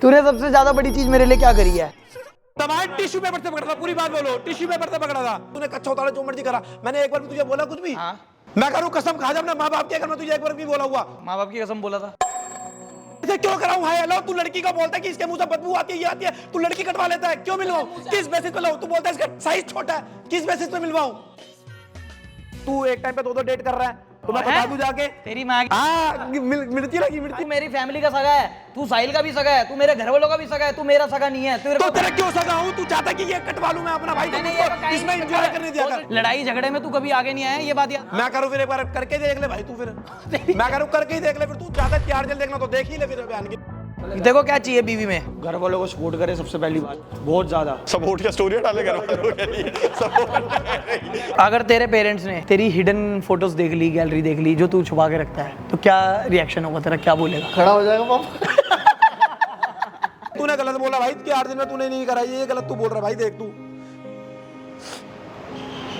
तूने सबसे ज्यादा बड़ी चीज मेरे लिए क्या करी है? टमाटर टिश्यू पेपर से पकड़ा था, पूरी बात बोलो। टिश्यू पेपर से पकड़ा था। तूने कच्चा उतारा जो मर्जी करा, मैंने एक बार भी तुझे बोला कुछ भी? हाँ। मैं करूं कसम खा जा अपने माँ बाप की, अगर मैं तुझे एक बार भी बोला हुआ। माँ बाप की कसम बोला था। इसे क्यों कराऊं? हाय हेलो, तू लड़की का बोलता है कि इसके मुंह से बदबू आती है, ये आती है, तू लड़की कटवा लेता है, क्यों मिलवाऊं? किस बेसिस पे लाऊं? तू बोलता है इसका साइज छोटा है, किस बेसिस पे मिलवाऊं? तू एक टाइम पे दो डेट कर रहा है, तो मैं बता दूं जाके? तेरी माँ मिर्ची लगी मिर्ची। तू मेरी फैमिली का सगा है, तू साहिल का भी सगा है, तू मेरे घर वालों का भी सगा है, तू मेरा सगा नहीं है। तो तेरा क्यों सगा हूं? तू चाहता कि ये कटवा लूं मैं अपना भाई, तो इसमें एंजॉय करने दिया कर। लड़ाई झगड़े में तू कभी आगे नहीं आया, ये बात याद। मैं करूं फिर एक बार करके देख ले भाई तू फिर। मैं करूं करके ही देख ले फिर, तू चाहता है प्यार जल देखना तो देख ही ले फिर बयान की। देखो क्या चाहिए बीवी में। घर वालों को सपोर्ट करे सबसे पहली बात, बहुत ज्यादा सपोर्ट का स्टोरी डाले घर वालों के लिए सपोर्ट। अगर तेरे पेरेंट्स ने तेरी हिडन फोटोज देख ली, गैलरी देख ली, जो तू छुपा के रखता है, तो क्या रिएक्शन होगा तेरा? क्या बोलेगा? खड़ा हो जाएगा पापा। तूने गलत बोला भाई कि 8 दिन में तूने नहीं करा, ये गलत तू बोल रहा भाई। देख तू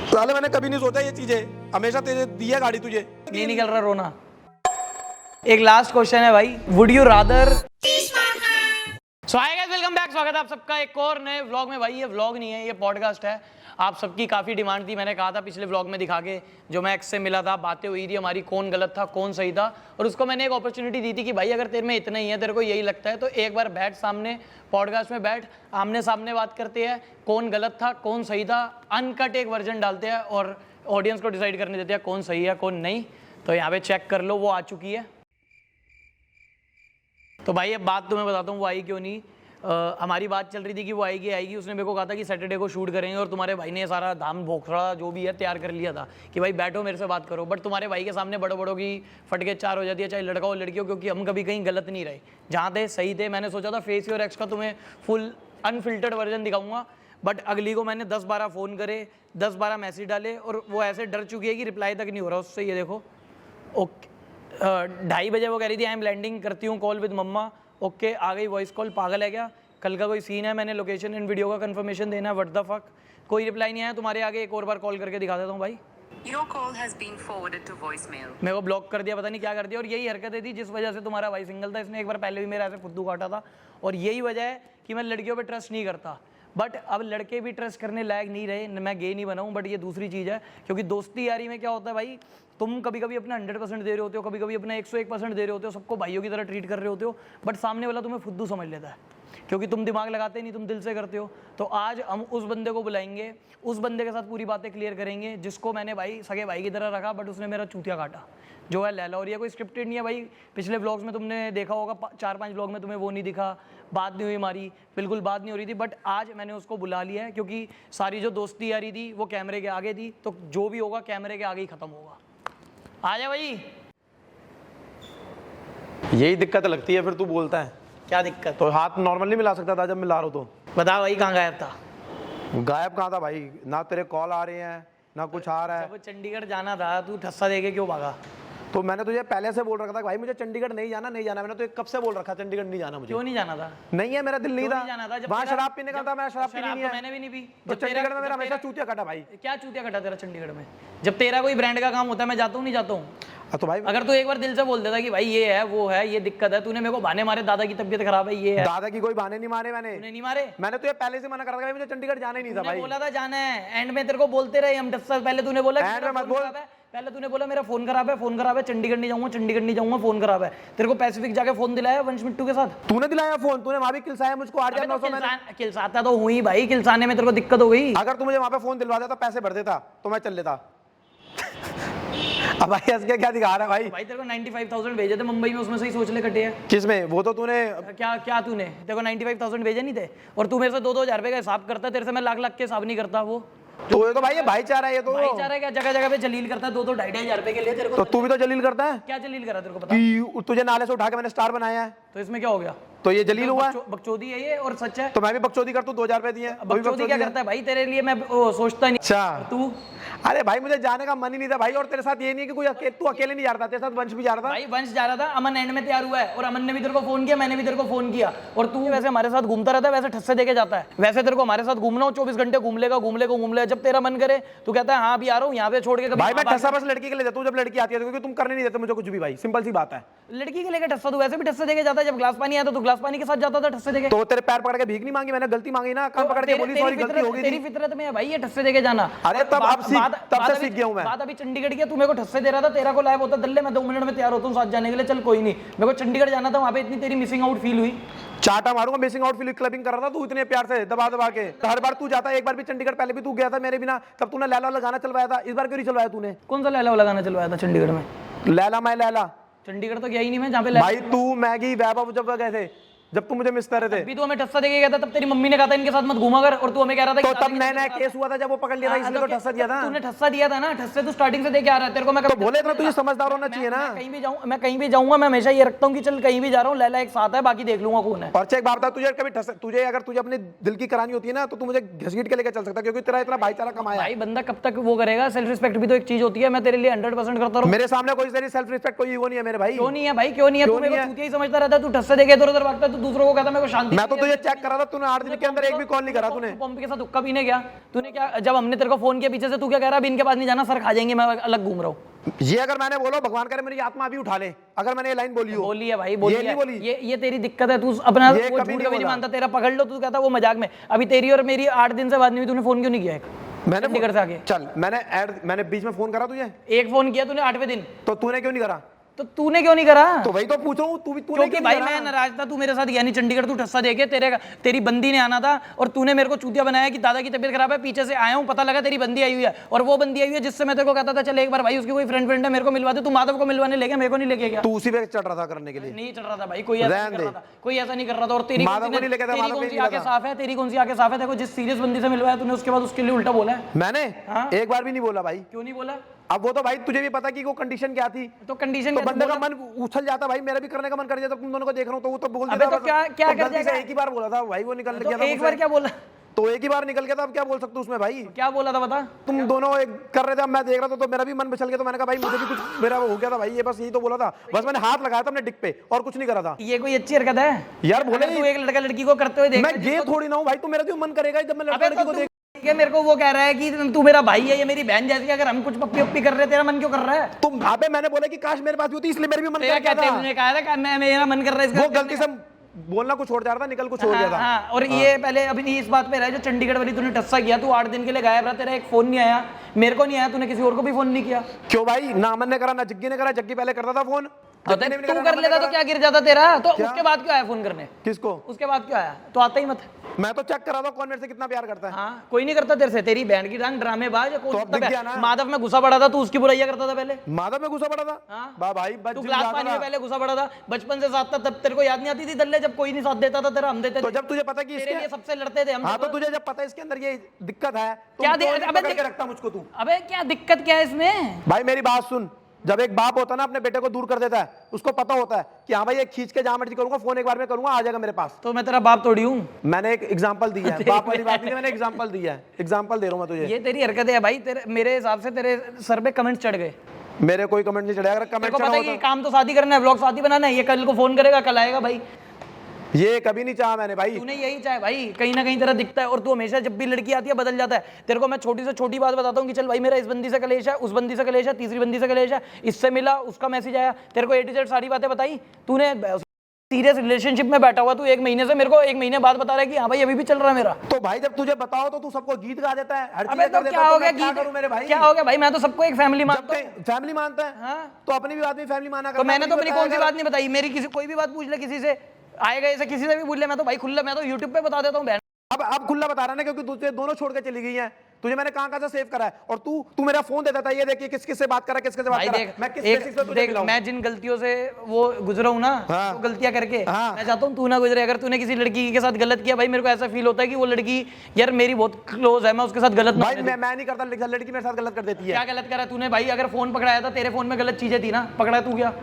साले, मैंने कभी नहीं सोचा ये चीजें, हमेशा तेरे दी है गाड़ी तुझे। नहीं निकल रहा रोना। एक लास्ट क्वेश्चन है भाई, would you rather. So hi guys, welcome back. स्वागत है आप सबका एक और नए व्लॉग में। भाई ये व्लॉग नहीं है, ये पॉडकास्ट है। आप सबकी काफ़ी डिमांड थी, मैंने कहा था पिछले व्लॉग में दिखा के, जो मैं एक्स से मिला था, बातें हुई थी हमारी, कौन गलत था कौन सही था, और उसको मैंने एक अपॉर्चुनिटी दी थी कि भाई अगर तेरे में इतना ही है, तेरे को यही लगता है, तो एक बार बैठ सामने पॉडकास्ट में, बैठ आमने सामने बात करते हैं, कौन गलत था कौन सही था, अनकट एक वर्जन डालते हैं और ऑडियंस को डिसाइड करने देते हैं कौन सही है कौन नहीं। तो यहाँ पे चेक कर लो, वो आ चुकी है। तो भाई अब बात तुम्हें बताता हूँ वो आई क्यों नहीं। हमारी बात चल रही थी कि वो आएगी। उसने मेरे को कहा था कि सैटरडे को शूट करेंगे, और तुम्हारे भाई ने सारा धाम भोखड़ा जो भी है तैयार कर लिया था कि भाई बैठो मेरे से बात करो। बट तुम्हारे भाई के सामने बड़ों बड़ों की फटके चार हो जाती है, चाहे लड़का हो लड़की हो, क्योंकि हम कभी कहीं गलत नहीं रहे, जहाँ थे सही थे। मैंने सोचा था फेस योर एक्स का तुम्हें फुल अनफिल्टर्ड वर्जन दिखाऊंगा, बट अगली को मैंने 10-12 फ़ोन करे, 10-12 मैसेज डाले, और वो ऐसे डर चुकी है कि रिप्लाई तक नहीं हो रहा उससे। ये देखो, ओके 2:30 बजे वो कह रही थी आई एम लैंडिंग, करती हूँ कॉल विद मम्मा। ओके आ गई वॉइस कॉल। पागल है क्या? कल का कोई सीन है, मैंने लोकेशन एंड वीडियो का कंफर्मेशन देना है, व्हाट द फक। कोई रिप्लाई नहीं आया। तुम्हारे आगे एक और बार कॉल करके दिखा देता हूँ भाई। Your call has been forwarded to voicemail. मेरे को ब्लॉक कर दिया, पता नहीं क्या कर दिया। और यही हरकतें थी जिस वजह से तुम्हारा भाई सिंगल था। इसने एक बार पहले भी मेरा ऐसे फुद्दू काटा था, और यही वजह है कि मैं लड़कियों पे ट्रस्ट नहीं करता। बट अब लड़के भी ट्रस्ट करने लायक नहीं रहे, मैं गे नहीं बनाऊँ, बट ये दूसरी चीज़ है। क्योंकि दोस्ती यारी में क्या होता है भाई, तुम कभी कभी अपना 100% दे रहे होते हो, कभी कभी अपना 101% दे रहे होते हो, सबको भाइयों की तरह ट्रीट कर रहे होते हो, बट सामने वाला तुम्हें फुद्दू समझ लेता है, क्योंकि तुम दिमाग लगाते नहीं, तुम दिल से करते हो। तो आज हम उस बंदे को बुलाएंगे, उस बंदे के साथ पूरी बातें क्लियर करेंगे, जिसको मैंने भाई सगे भाई की तरह रखा, बट उसने मेरा चूतिया काटा, जो है लैला। और ये कोई स्क्रिप्टेड नहीं है भाई। पिछले व्लॉग्स में तुमने देखा होगा, 4-5 व्लॉग में तुम्हें वो नहीं दिखा, बात नहीं हुई हमारी, बिल्कुल बात नहीं हो रही थी। बट आज मैंने उसको बुला लिया है, क्योंकि सारी जो दोस्ती यारी थी वो कैमरे के आगे थी, तो जो भी होगा कैमरे के आगे ही खत्म होगा। आ जा भाई। यही दिक्कत लगती है फिर तू बोलता है। क्या दिक्कत? तो हाथ नॉर्मल नहीं मिला सकता था जब मिला रहा हूँ तो? बता भाई, कहाँ गायब था? गायब कहाँ था भाई? ना तेरे कॉल आ रहे हैं ना कुछ आ रहा है। जब चंडीगढ़ जाना था, तू ठस्सा देके क्यों भागा? तो मैंने तुझे पहले से बोल रखा था कि भाई मुझे चंडीगढ़ नहीं जाना नहीं जाना। मैंने तो कब से बोल रखा चंडीगढ़ नहीं जाना मुझे। क्यों नहीं जाना था? नहीं है, मेरा दिल नहीं था वहाँ शराब पीने का। था मैं शराब पीनी नहीं है, मैंने भी नहीं पी। तो चंडीगढ़ में मेरा हमेशा चूतिया काटा भाई। क्या चूतिया काटा तेरा चंडीगढ़ में? जब तेरा कोई ब्रांड का काम होता है मैं जाता हूँ नहीं जाता हूँ? तो भाई अगर तू एक बार दिल से बोल देता कि भाई ये है वो है ये दिक्कत है, तूने मेरे को बहाने मारे, दादा की तबीयत खराब है ये है। दादा की कोई बहाने नहीं मारे मैंने। तूने नहीं मारे? मैंने तुझे पहले से मना करा था भाई मुझे चंडीगढ़ जाना ही नहीं था भाई। बोला था जाना है, एंड में तेरे को बोलते रहे हम 10 साल पहले। तूने बोला एंड में मत बोल। पहले तूने बोला मेरा फोन खराब है, चंडीगढ़ नहीं जाऊंगा, चंडीगढ़ नहीं जाऊंगा, फोन खराब है। तेरे को पैसिफिक जाके फोन दिलाया वंश मिट्टू के साथ। तूने दिलाया फोन, तूने वहां भी किलसाया मुझको 8,900 मैंने। किलसाता तो हुई भाई, किलसाने में तेरे को दिक्कत हो गई। अगर तू मुझे वहां पे फोन दिलवा देता, पैसे भर देता, तो मैं चल लेता। अब भाई इसके क्या दिखा रहा है भाई? तेरे को 95,000 भेजे थे मुंबई में, उसमें से ही सोच ले कटे हैं। किसमें? वो तो तूने क्या तूने तेरे को 95,000 भेजे नहीं थे, और तू मेरे से 2-2 हज़ार रुपए का हिसाब करता, तेरे से मैं लाख के हिसाब नहीं करता। वो तो ये तो भाई ये भाईचारा है। ये तो भाईचारा है क्या? जगह जगह पे जलील करता है, 2-2 2.5 हज़ार रुपए के लिए। तेरे को तो तू भी तो जलील करता है। क्या जलील करा तेरे को पता? कि तुझे नाले से उठा के मैंने स्टार बनाया है, तो इसमें क्या हो गया? तो ये जलील हुआ। बकचोदी है ये, और सच है। तो मैं भी बकचोदी करता हूँ, 2,000 रुपए दिए। बकचोदी क्या करता है भाई तेरे लिए? मैं सोचता नहीं। अच्छा तू अरे भाई मुझे जाने का मन ही नहीं था भाई। और तेरे साथ ये नहीं है कि कोई तू अकेले नहीं जा रहा था, तेरे साथ वंश भी जा रहा था भाई। वंश जा रहा था, अमन एंड में तैयार हुआ है, और अमन ने भी तेरे को फोन किया, मैंने भी तेरे को फोन किया। और तू वैसे हमारे साथ घूमता रहता है, वैसे ठस्से देके जाता है। वैसे तेरे को हमारे साथ घूमना हो, 24 घंटे घूम लेगा। जब तेरा मन करे तू कहता है हाँ अभी आ रहा हूँ, यहाँ पे छोड़ के। भाई मैं ठस्सा बस लड़की के लिए देता हूँ जब लड़की आती है, क्योंकि तुम करने नहीं देते मुझे कुछ भी भाई, सिंपल सी बात है। लड़की के लेकर ठस्सा तू वैसे भी ठस्से देके जाता था, जब ग्लास पानी आया था तो ग्लास पानी के साथ जाता था ठस्से देके। तो तेरे पैर पकड़ के भीख नहीं मांगी मैंने, गलती मांगी ना, कान पकड़ के बोली सॉरी गलती हो गई तेरी थी। फितरत में है भाई ये ठस्से देके जाना। अरे तब अब तब से सीख गया हूं मैं। बात अभी चंडीगढ़ की है, तू मेरे को ठस्से दे रहा था, तेरा को लाइव होता दल्ले मैं 2 मिनट में तैयार होता हूँ साथ जाने के लिए, चल कोई नहीं। मेरे को चंडीगढ़ जाना था, वहां पे इतनी तेरी मिसिंग आउट फील हुई। चाटा मारूंगा, मिसिंग आउट फील क्लबिंग कर रहा था तू इतने प्यार से दबा दबा के। हर बार तू जाता है, एक बार भी चंडीगढ़ पहले भी तू गया था मेरे बिना, तब तूने लैला वाला गाना चलवाया था, इस बार क्यों नहीं चलवाया तूने? कौन सा लैला वाला गाना चलवाया था चंडीगढ़ में? लैला मैं लैला। चंडीगढ़ तो गया ही नहीं मैं, जहाँ पे भाई तू मैगी वैभव जब गए थे, जब तुम मुझे मिस कर रहे थे, अभी तो हमें ठस्सा देके गया था, तब तेरी मम्मी ने कहा था इनके साथ मत घूमा कर, और तू हमें कह रहा था तो कि तब नया नया केस हुआ था जब वो पकड़ लिया था, इसलिए तो ठस्सा दिया था। तूने ठस्सा दिया था ना, ठस्से तू स्टार्टिंग से देके आ रहा है, तेरे को मैं तो बोले इतना तुझे समझदार होना चाहिए ना। मैं कहीं भी जाऊंगा, मैं हमेशा ये रखता हूँ कि चल कहीं भी जा रहा हूँ लैला एक साथ है, बाकी देख लूंगा कौन है। और चेक बात बता, तुझे कभी तुझे अगर तुझे अपने दिल की करानी होती है ना, तो तू मुझे घसीट के लेके चल सकता, क्योंकि तेरा इतना भाईचारा कमाया। भाई बंदा कब तक वो करेगा? सेल्फ रिस्पेक्ट भी तो एक चीज होती है, मैं तेरे लिए 100% करता रहूं। मेरे सामने कोई तेरी सेल्फ रिस्पेक्ट कोई ईगो नहीं है मेरे भाई। क्यों नहीं है भाई, क्यों नहीं है? तू मेरे को चूतिया ही समझता रहता है, तू ठस्से देके इधर उधर भागता है, तू दूसरों को कहता है मेरे को शांति। मैं तो तुझे चेक कर रहा था, तूने 8 दिन के अंदर एक भी कॉल नहीं करा तूने। पंप के साथ हुक्का पीने गया तूने, क्या जब हमने तेरे को फोन किया पीछे से, तू क्या कह रहा है अभी इनके पास नहीं जाना, सर खा जाएंगे, मैं अलग घूम रहा हूँ। ये अगर मैंने बोला भगवान करे मेरी आत्मा अभी उठा ले, अगर मैंने ये लाइन बोली हो। बोली है भाई, बोली ये नहीं बोली। ये तेरी दिक्कत है, तू अपना ये वो कभी झूठ नहीं कभी नहीं बोला। मानता, तेरा पकड़ लो, तू कहता वो मजाक में। अभी तेरी और मेरी 8 दिन से बात नहीं हुई, तूने फोन क्यों नहीं किया? मैंने चंडीगढ़ से आके चल मैंने बीच में फोन करा तुझे, एक फोन किया तूने 8वें दिन, तो तूने क्यों नहीं करा? तो तूने क्यों नहीं करा? तो वही तो पूछ रहा हूँ, तूने क्योंकि क्यों भाई नहीं मैं करा? नाराज था, तू मेरे साथ गया नहीं चंडीगढ़, तू ठस्सा देके तेरी बंदी ने आना था, और तूने मेरे को चूतिया बनाया कि दादा की तबीयत खराब है, पीछे से आया हूं, पता लगा तेरी बंदी आई हुई है, और वो बंदी आई हुई है जिससे मैं तेरे को कहता था चल एक बार भाई उसकी कोई फ्रेंड है मेरे को मिलवा दे, तू माधव को मिलवाने ले गया, मेरे को नहीं लेके गया। तू उसी पे चढ़ रहा था करने के लिए। नहीं चढ़ रहा था भाई, कोई ऐसा रहन नहीं कर दे। रहा था, कोई ऐसा नहीं कर रहा था। और तेरी माधव को नहीं लेके था, तेरी माधव कौन को सी नहीं आंखें लेके साफ है, तेरी कौन सी आंखें साफ है? देखो जिस सीरियस बंदी से मिलवाया तूने उसके बाद उसके लिए उल्टा बोला है। मैंने हाँ? एक बार भी नहीं बोला भाई। क्यों नहीं बोला? अब वो तो भाई तुझे भी पता कि वो कंडीशन क्या थी, तो कंडीशन तो बंदे का मन उछल जाता भाई, मेरा भी करने का मन कर जाता, तुम दोनों को देख रहा हूं तो वो तो बोल अबे देता। तो क्या कर गलती से जाएगा? एक ही बार बोला था भाई, वो निकल तो गया था एक बार क्या बोला? तो एक ही बार निकल गया था, अब क्या बोल सकते हो उसमें भाई? क्या बोला था बता? तुम दोनों एक कर रहे थे, अब मैं देख रहा था तो मेरा भी मन बिछल गया, तो मैंने कहा भाई मुझे भी कुछ मेरा हो गया था भाई, ये बस यही तो बोला था, बस मैंने हाथ लगाया था अपने डिक पे और कुछ नहीं करा था। ये कोई अच्छी हरकत है यार बोले तू एक लड़का लड़की को करते हुए देख? मैं गे थोड़ी ना हूँ भाई, तो मेरा जो मन करेगा जब मैं लड़का लड़की को देख। ये मेरे को वो कह रहा है कि तू मेरा भाई है, ये मेरी बहन जैसी है, अगर हम कुछ पप्पी उप्पी कर रहे हैं तेरा मन क्यों कर रहा है? तुम अबे मैंने बोला कि काश मेरे पास भी होती, इसलिए मेरे भी मन तेरा कर गया कहते था। तूने कहा था कि मैं मेरा मन कर रहा है इसका। वो गलती से बोलना कुछ छोड़ जा रहा था, निकल कुछ छोड़ गया था। हाँ, और ये पहले अभी इस बात पे रहा जो चंडीगढ़ वाली तूने टस्सा किया, तू 8 दिन के लिए गायब रहा, तेरा एक फोन नहीं आया, मेरे को नहीं आया, तूने किसी और को भी फोन नहीं किया। क्यों भाई? ना अमन ने करा ना जग्गी ने करा, जग्गी पहले करता था फोन, तू कर लेता तो क्या गिर जाता तेरा? तो उसके बाद क्यों आया फोन करने? किसको? उसके बाद क्यों आया? तो आता ही मत। मैं तो चेक करा था कौन मेरे से कितना प्यार करता है। हाँ, कोई नहीं करता तेरे से, तेरी बहन की टांग ड्रामेबाज है। तो अब दिख गया ना। माधव में घुसा पड़ा था, तू उसकी बुराइयां करता था पहले। माधव में घुसा पड़ा था। हाँ। बा भाई तू ग्लास पानी में पहले घुसा पड़ा था, बचपन से साथ था, तब तेरे को याद नहीं आती थी दल्ले जब कोई नहीं साथ देता था तेरा, हम देते तो थे। जब तुझे पता कि तेरे लिए सबसे लड़ते थे हम। हाँ, तो तुझे जब पता है इसके अंदर ये दिक्कत है, तो क्या पकड़ के रखता मुझको तू। अबे क्या दिक्कत क्या है इसमें? भाई मेरी बात सुन, जब एक बाप होता है ना अपने बेटे को दूर कर देता है, उसको पता होता है कि हाँ भाई ये खींच के जहां मर्जी करूंगा, फोन एक बार में करूंगा, आ जाएगा मेरे पास। तो मैं तेरा बाप थोड़ी हूँ। मैंने एक एग्जांपल दिया है, बाप वाली बात नहीं, मैंने एग्जांपल दिया है, एग्जांपल दे रहा हूं मैं तुझे। ये तेरी हरकतें है भाई, तेरे मेरे हिसाब से तेरे सर पे कमेंट चढ़ गए। मेरे कोई कमेंट नहीं चढ़ेगा, अगर तेरे कमेंट को चढ़ा पता है कि होता काम तो शादी करना है, व्लॉग शादी बनाना है, ये कल को फोन करेगा, कल आएगा भाई। ये कभी नहीं चाहा मैंने भाई। तूने यही चाहे भाई, कहीं ना कहीं तेरा दिखता है, और तू हमेशा जब भी लड़की आती है बदल जाता है। तेरे को मैं छोटी से छोटी बात बताता हूँ कि चल भाई मेरा इस बंदी से कलेश है, उस बंदी से कलेश है, तीसरी बंदी से कलेश है, इससे मिला, उसका मैसेज आया, तेरे को A to Z सारी बातें बताई। तूने सीरियस रिलेशनशिप में बैठा हुआ, तू 1 महीने से मेरे को 1 महीने बाद बता रहा है कि हाँ भाई अभी भी चल रहा है मेरा। तो भाई जब तुझे बताओ तो तू सबको गीत गा देता है, हर चीज अबे कर तो देता क्या है, हो तो गया मैं क्या गीत? करूं मेरे भाई? क्या हो गया भाई? मैं तो सबको एक फैमिली जब मानता हूँ। फैमिली मानता है, हाँ। तो अपनी भी बात में फैमिली माना तो मैंने तो अपनी कौन सी बात नहीं बताई? मेरी किसी कोई भी बात पूछ ले, किसी से आएगा ऐसे, किसी से भी पूछ ले, मैं तो भाई खुला, मैं तो यूट्यूब पे बता देता हूँ बहन। अब खुला बता रहा है ना, क्योंकि तुझे दोनों छोड़ के चली गई हैं, तुझे मैंने कहां से सेव करा है, और तू मेरा फोन देता था, ये देखिए किस किस से बात करा, किस किस से बात भाई करा, देख, मैं किस बेसिस पे तुझे देख मिलाऊं? मैं जिन गलतियों से वो गुजरा हूं ना, हाँ। वो गलतियां करके, हाँ। मैं चाहता हूं तू ना गुजरे। अगर तूने किसी लड़की के साथ गलत किया भाई, मेरे को ऐसा फील होता है कि वो लड़की यार मेरी बहुत क्लोज है, मैं उसके साथ गलत भाई मैं नहीं करता, लड़की मेरे साथ गलत कर देती है। क्या गलत करा तूने भाई? अगर फोन पकड़ाया था, तेरे फोन में गलत चीजें थी ना, पकड़ा तू क्या?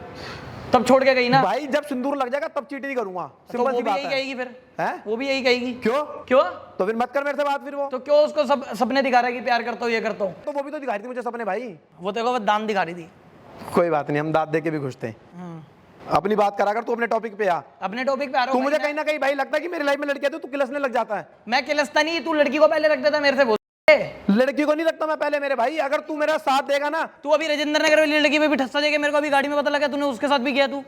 तब छोड़ के गई ना भाई जब सिंदूर लग जाएगा तब चीट नहीं करूंगा, तो सिंपल वो सी भी बात यही है। कहेगी फिर, हैं? वो भी यही कहेगी। क्यों? क्यों? तो फिर मत कर मेरे से बात, फिर वो तो क्यों उसको सब सपने दिखा रहा है कि प्यार करता हूँ, ये करता हूँ? तो वो भी तो दिखा रही थी मुझे सपने भाई। वो तेरे को दान दिखा रही थी। कोई बात नहीं, हम दाद दे के भी खुश थे। अपनी बात करा कर, तू अपने टॉपिक पे आ। अपने टॉपिक पे आ रहा तू हूँ मुझे भाई, कहीं ना कहीं भाई लगता है कि मेरी लाइफ में लड़की है, तो तू किलसने लग जाता है। मैं किलसता नहीं, तू लड़की को पहले रख देता मेरे से बोल। लड़की को नहीं रखता मैं पहले मेरे भाई, अगर तू मेरा साथ देगा ना। तू अभी राजेंद्र नगर वाली लड़की पे भी ठस्सा देके मेरे को अभी गाड़ी में पता लगा तूने उसके साथ भी किया। तू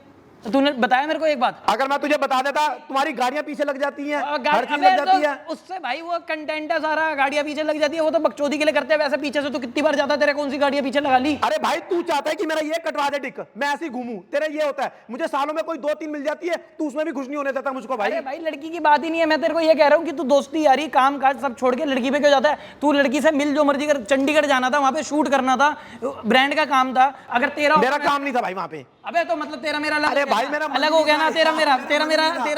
तूने बताया मेरे को एक बात। अगर मैं तुझे बता देता तुम्हारी गाड़ियां पीछे लग जाती हैं, हर चीज अबे लग जाती तो है। उससे भाई वो कंटेंट है सारा, गाड़ियां पीछे लग जाती है, वो तो बकचोदी के लिए करते हैं। वैसे पीछे से तू कितनी बार जाता है, तेरे कौन सी गाड़ियां पीछे लगा ली? अरे भाई तू चाहता है कि मेरा ये कटवा दे टिक, मैं ऐसे ही घूमूं, तेरा ये होता है। मुझे सालों में कोई 2-3 मिल जाती है, तू उसमें भी खुश नहीं होने देता मुझको भाई। अरे भाई लड़की की बात ही नहीं है, मैं तेरे को ये कह रहा हूँ कि तू दोस्ती यारी काम काज सब छोड़ के लड़की पे क्यों जाता है? तू लड़की से मिल जो मर्जी कर, चंडीगढ़ जाना था, वहां पे शूट करना था, ब्रांड का काम था। अगर तेरा मेरा काम नहीं था भाई वहां पे। अबे तो मतलब तेरा मेरा अलग अरे हो गया भाई ना? मेरा अलग हो गया ना, तेरा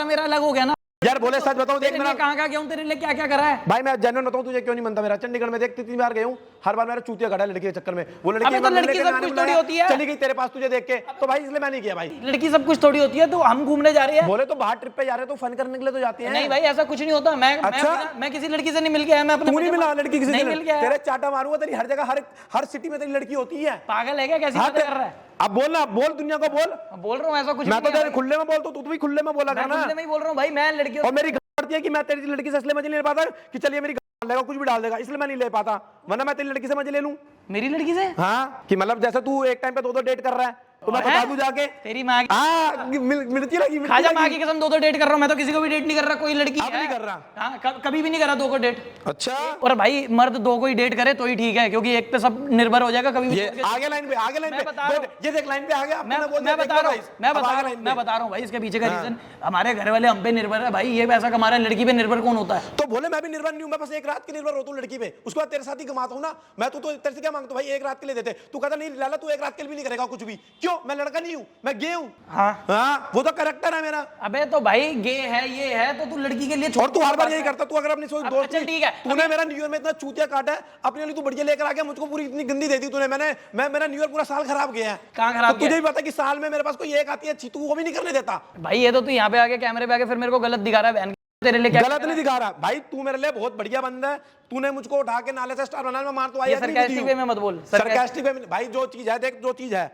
मेरा अलग हो गया ना। यार बोले सच बताऊं, देख मेरा कहाँ गया हूँ, तेरे लिए क्या क्या करा है भाई, मैं जेन्युइन बताऊं तुझे क्यों नहीं मनता मेरा। चंडीगढ़ में देख कितनी बार गया हूं, हर बार मेरा चूतिया खड़ा है लड़की के चक्कर में। वो लड़की अबे तो लड़की सब कुछ थोड़ी होती है। चली गई तेरे पास तुझे देख के, तो भाई इसलिए मैं नहीं किया भाई। लड़की सब कुछ थोड़ी होती है। तो हम घूमने जा रहे हैं, बोले तो बाहर ट्रिप पे जा रहे हैं तो फन करने के लिए तो जाते हैं। नहीं भाई ऐसा कुछ नहीं होता। मैं किसी लड़की से नहीं मिल के आया। मैं अपने तू नहीं मिला लड़की किसी नहीं से? मिल के आया। तेरे चाटा मारूंगा तेरी हर जगह, हर सिटी में तेरी लड़की होती है। पागल है क्या? कैसी बातें कर रहा है? अब बोल ना, बोल दुनिया को बोल। बोल रहा हूँ ऐसा कुछ मैं तो नहीं है तेरे खुले में बोलता हूँ, तू भी खुले में बोला भाई। करना। मैं खुले में ही बोल रहा हूँ भाई। मैं लड़कियों और मेरी गलती है कि मैं तेरी लड़की से इसलिए मजे नहीं ले पाता कि चलिए मेरी डाल देगा, कुछ भी डाल देगा, इसलिए मैं नहीं ले पाता। वरना मैं तेरी लड़की से मजे ले लूं। मेरी लड़की से हाँ, कि मतलब जैसे तू एक टाइम पे 2-2 डेट कर रहा है, तो मैं बता दूं जाके तेरी माँ की हाँ मिर्ची लगी, खाजा माँ की कसम 2-2 डेट कर रहा हूँ। मैं तो किसी को भी डेट नहीं कर रहा। कोई लड़की अब नहीं कर रहा। हाँ कभी भी नहीं करा 2 को डेट। अच्छा, और भाई मर्द 2 को ही डेट करे तो ही ठीक है, क्योंकि एक पे सब निर्भर हो जाएगा। कभी भी ये आगे लाइन पे मैं बता रहा हूँ। ये देख लाइन पे आ गया। मैं बता रहा हूँ भाई इसके पीछे का रीजन। हमारे घर वाले हम पे निर्भर है भाई। ये पैसा कमा रहा है, लड़की पे निर्भर कौन होता है? तो बोले मैं भी निर्भर नहीं हूं, मैं बस एक रात के निर्भर होता हूं लड़की पे, उसके बाद तेरे साथ ही कमाता हूं ना मैं। तू तो तेरे से क्या मांगता भाई? एक रात के लिए देते। तू कहता नहीं लाला तू एक रात के लिए भी नहीं करेगा कुछ भी। क्यों? मैं लड़का नहीं हूं, मैं गे हूं। हाँ वो तो करेक्टर है मेरा। अबे तो भाई गे है ये है तो तू लड़की के लिए छोड़। और तू हर बार यही करता। तू अगर अपनी दोस्त चल ठीक है, तूने मेरा न्यू ईयर में इतना चूतिया काटा है, अपने लिए तू बढ़िया लेकर आ गया, मुझको पूरी इतनी गंदी दे दी तूने। मैं मेरा न्यू ईयर पूरा साल खराब गया है। कहाँ खराब तो तुझे भी पता कि साल में मेरे पास कोई एक आती है अच्छी, तू वो भी नहीं करने देता भाई। ये तो तू यहाँ पे आके कैमरे पे आके फिर मेरे को गलत दिखा रहा है बहन। तेरे लिए क्या गलत नहीं दिखा रहा भाई, तू मेरे लिए बहुत बढ़िया बंदा है। तूने मुझको उठा के नाले से स्टार बनाने में मार तो आई। सरकास्टिक वे में मत बोल। सरकास्टिक वे भाई, जो चीज है देख, जो चीज है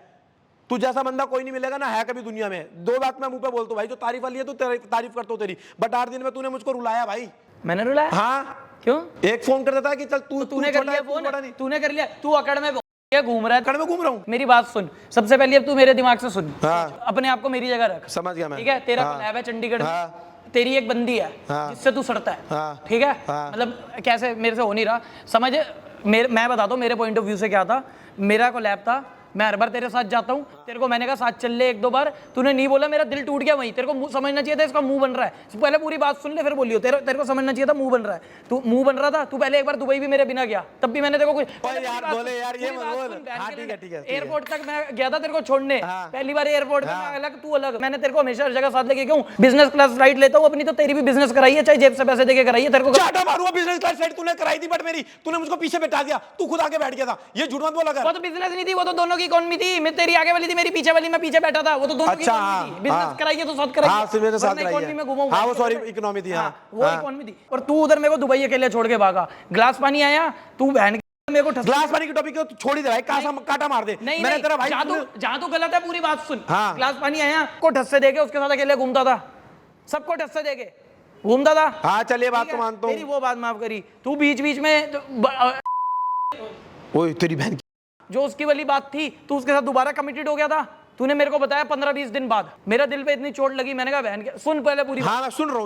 तू जैसा बंदा कोई नहीं मिलेगा ना है कभी दुनिया में। 2 बात मैं मुंह पे बोलता हूँ भाई, जो तारीफ वाली है तो तारीफ करता हूँ तेरी, बट 8 दिन में तूने मुझको रुलाया भाई। मैंने रुलाया? हाँ क्यों? एक फोन कर देता है कि चल तूने कर लिया फोन? तूने कर लिया? तू अकड़ में घूम रहा है। अकड़ में घूम रहा हूँ। मेरी बात सुन सबसे पहले, अब तू मेरे दिमाग से सुन। हाँ। अपने आप को मेरी जगह रख। समझ गया मैं। ठीक है? तेरा कोलैब है चंडीगढ़ में, तेरी एक बंदी है जिससे तू सड़ता है। ठीक है? मतलब कैसे मेरे से हो नहीं रहा समझ। मैं बताता हूँ मेरे पॉइंट ऑफ व्यू से क्या था। मेरा कोलैब था, मैं हर बार तेरे साथ जाता हूँ। तेरे को मैंने कहा साथ चल ले 1-2 बार, तूने नहीं बोला, मेरा दिल टूट गया वहीं। तेरे को समझना चाहिए था इसका मुंह बन रहा है। पहले पूरी बात सुन ले फिर बोलियो। तेरे को समझना चाहिए था मुंह बन रहा है। तू मुंह बन रहा था। तू पहले एक बार दुबई भी मेरे बिना गया, तब भी मैंने तेरे को कुछ यार बोले यार ये मत बोल। हाँ ठीक है। एयरपोर्ट तक मैं गया था तेरे को छोड़ने। पहली बार एयरपोर्ट में मैं अलग, तू अलग। मैंने तेरे को हमेशा हर जगह साथ लेके गया हूँ। बिजनेस क्लास फ्लाइट लेता हूँ अपनी, तो तेरी भी बिजनेस कराई है, चाहे जेब से पैसे देके कराई है। तेरे को चाटा मारूंगा बिजनेस क्लास फ्लाइट तूने कराई थी, बट मेरी तूने मुझको पीछे बैठा दिया। तू खुद आगे बैठ गया था। ये झूठ मत बोला कर। वो तो बिजनेस नहीं थी, वो तो दोनों की इकोनॉमी थी। मैं तेरी आगे वाली थी, मेरी पीछे वाली, मैं पीछे बैठा था। वो तो दोनों की इकोनॉमी थी। बिजनेस कराइए तो साथ कराइए। हाँ सिर्फ मेरे साथ इकोनॉमी में घुमा। हाँ वो सॉरी इकोनॉमी थी। हाँ वो इकोनॉमी थी। और तू उधर मेरे को दुबई अकेले छोड़ के भागा। ग्लास पानी आया, तू बहन मेरे को ग्लास पानी की टॉपिक को छोड़ ही दे भाई, काटा मार दे। मैंने तेरा भाई जहाँ तो गलत है पूरी बात सुन। ग्लास पानी आया को ठस से देके उसके साथ अकेले घूमता था, सबको ठस से देके घूमता था। हाँ चलिए बात तो मानता हूँ। तेरी वो बात माफ करी। तू बीच बीच में ओए तेरी बहन जो उसकी वाली बात थी, तू उसके साथ दोबारा कमिटेड हो गया था। तूने मेरे को बताया 15-20 दिन बाद। मेरा दिल पे इतनी चोट लगी, मैंने कहा बहन के सुन पहले पूरी। हाँ मैं सुन रहा हूँ।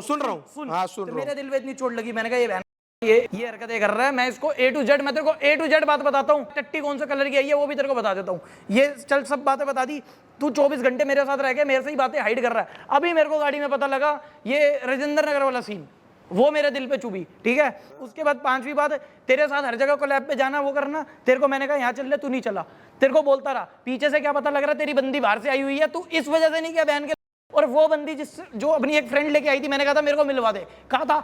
हाँ सुन रहा हूँ। मेरे दिल पे इतनी चोट लगी, मैंने कहा ये बहन ये हरकतें कर रहा है। मैं इसको A to Z, मैं तेरे को A to Z बात बताता हूँ। टट्टी कौन से कलर की आई है वो भी तेरे को बता देता हूँ। ये चल सब बातें बता दी। तू 24 घंटे मेरे साथ रह के मेरे से ही बातें हाइड कर रहा है। अभी मेरे को गाड़ी में पता लगा ये राजेंद्र नगर वाला सीन, वो मेरे दिल पे चुभी। ठीक है? उसके बाद 5वीं बात, तेरे साथ हर जगह कोलैब पे जाना, वो करना। तेरे को मैंने कहा यहाँ चल ले, तू नहीं चला। तेरे को बोलता रहा, पीछे से क्या पता लग रहा तेरी बंदी बाहर से आई हुई है, तू इस वजह से नहीं किया बहन के। और वो बंदी जो अपनी एक फ्रेंड लेके आई थी, मैंने कहा था मेरे को मिलवा दे, कहा था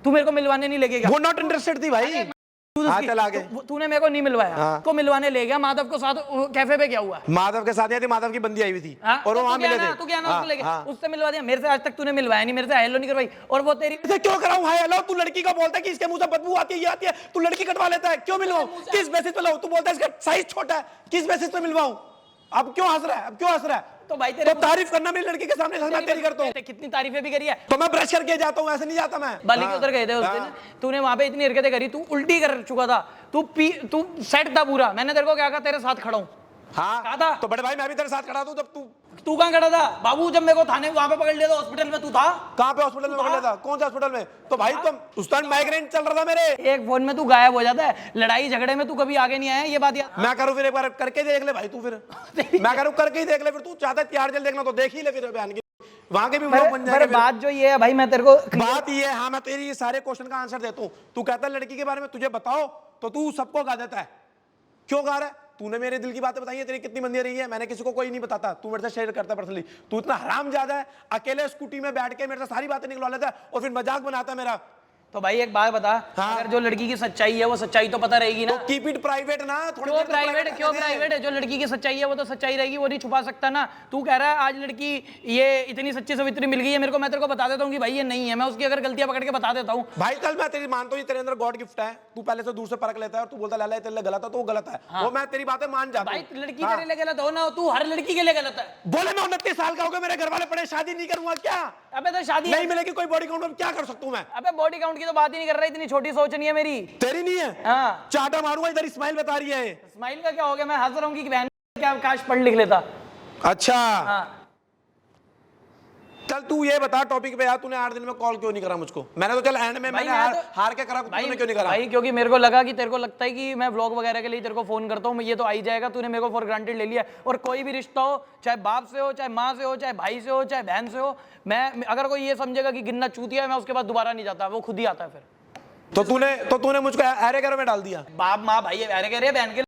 तू मेरे को मिलवाने नहीं लेके गया। वो नॉट इंटरेस्टेड थी भाई। हाँ चल आगे। तूने मेरे को नहीं मिलवाया, को मिलवाने ले गया। माधव को साथ कैफे पे क्या हुआ? माधव के साथ थी, माधव की बंदी आई हुई थी और वो वहां मिले थे। तू क्या ना उसको ले गया, उससे मिलवा दिया। मेरे से आज तक तूने मिलवाया नहीं, मेरे से हेलो नहीं करवाई। और वो तेरी क्यों कराऊं हाय हेलो? तू लड़की को बोलता है कि इसके मुंह से बदबू आती है, ये आती है, तू लड़की कटवा लेता है। क्यों मिलवाऊं? किस बेसिस पे लाऊं? तू बोलता है इसका साइज छोटा है, किस बेसिस पे मिलवाऊं? अब क्यों हंस रहा है? अब क्यों हंस रहा है? तो भाई तेरे तारीफ करना मेरी लड़की के सामने मैं तेरी करता हूँ। कितनी तारीफें भी करी है। तो मैं ब्रश करके जाता हूँ, ऐसे नहीं जाता मैं। बाली के उधर गए थे उस दिन, तूने वहां पे इतनी हरकतें करी, तू उल्टी कर चुका था, तू सेट था पूरा। मैंने तेरे को क्या कहा, तेरे साथ खड़ा हूँ, हाँ कहा था? तो बड़े भाई मैं भी तेरे साथ खड़ा था जब तू कहाँ खड़ा था बाबू? जब मेरे को थाने वहां पे पकड़ लिया था हॉस्पिटल में, तू था? कहाँ पे हॉस्पिटल में पकड़ लिया था? कौन सा हॉस्पिटल में? तो भाई तुम उस टाइम माइग्रेन चल रहा था मेरे। एक फोन में तू गायब हो जाता है, लड़ाई झगड़े में तू कभी आगे नहीं आया, ये बात याद। मैं करूँ फिर एक बार करके देख ले भाई तू फिर मैं करूँ करके ही देख ले फिर। तू चाहता है त्यार जेल देखना तो देख ही ले फिर बयान की, वहां के भी व्लॉग बन जाएंगे फिर। बात जो ये है भाई, मैं तेरे को बात ये है, हाँ मैं तेरी ये सारे क्वेश्चन का आंसर देता हूँ। तू कहता है लड़की के बारे में तुझे बताओ तो तू सबको गा देता है। क्यों गा रहा है? तूने मेरे दिल की बातें बताई है, तेरी कितनी बंदी रही है, मैंने किसी को कोई नहीं बताता, तू मेरे से शेयर करता है पर्सनली। तू इतना हराम ज्यादा है, अकेले स्कूटी में बैठ के मेरे से सारी बातें निकलवा लेता है और फिर मजाक बनाता है मेरा। तो भाई एक बात बता, हाँ? अगर जो लड़की की सच्चाई है वो सच्चाई तो पता रहेगी ना। तो कीप इट प्राइवेट ना, थोड़ी क्यों देर तो प्राइवेट? private क्यों रखने दे। प्राइवेट है? जो लड़की की सच्चाई है वो तो सच्चाई रहेगी, वो नहीं छुपा सकता ना। तू कह रहा है आज लड़की ये इतनी सच्ची सवित्री मिल गई है मेरे को, मैं तेरे को बता देता हूँ कि भाई ये नहीं है, मैं उसकी अगर गलतियां पकड़ के बता देता हूँ। भाई कल मैं तेरी मानता हूँ तेरे अंदर गॉड गिफ्ट है, तू पहले से दूर से परख लेता है और तू बोलता लाला तेरे लिए गलत है तो वो गलत है। वो मैं तेरी बातें मान जाता भाई हूँ। लड़की तेरे लिए गलत हो ना हो, तू हर लड़की के लिए गलत है। बोले मैं 29 साल का हो गया, मेरे घर वाले पड़े, शादी नहीं करूंगा क्या? अबे तो शादी नहीं मिलेगी कोई बॉडी काउंट में क्या कर सकता हूँ मैं? अबे बॉडी काउंट की तो बात ही नहीं कर रहा, इतनी छोटी सोच नहीं है मेरी। तेरी नहीं है? हाँ, चाटा मारूंगा इधर, इस्माइल बता रही है। स्माइल का क्या हो गया? मैं हंस रहा हूँ कि बहन क्या काश पढ़ लिख लेता। अच्छा हाँ चल तू ये बता टॉपिक पे यार, तूने 8 दिन में कॉल क्यों नहीं करा मुझको? मैंने तो चल एंड में मैंने हार के करा, तूने क्यों नहीं करा? भाई क्योंकि मेरे को लगा कि तेरे को लगता है कि मैं व्लॉग वगैरह के लिए तेरे को फोन करता हूँ, ये तो आ ही जाएगा, तूने मेरे को फॉर ग्रांटेड ले लिया। और कोई भी रिश्ता हो, चाहे बाप से हो, चाहे माँ से हो, चाहे भाई से हो, चाहे बहन से हो, मैं अगर कोई ये समझेगा कि गिन्ना चूतिया है, मैं उसके बाद दोबारा नहीं जाता, वो खुद ही आता है फिर। तो तूने मुझको अरे गैरो में डाल दिया? बाप माँ भाई अरे कह रहे बहन के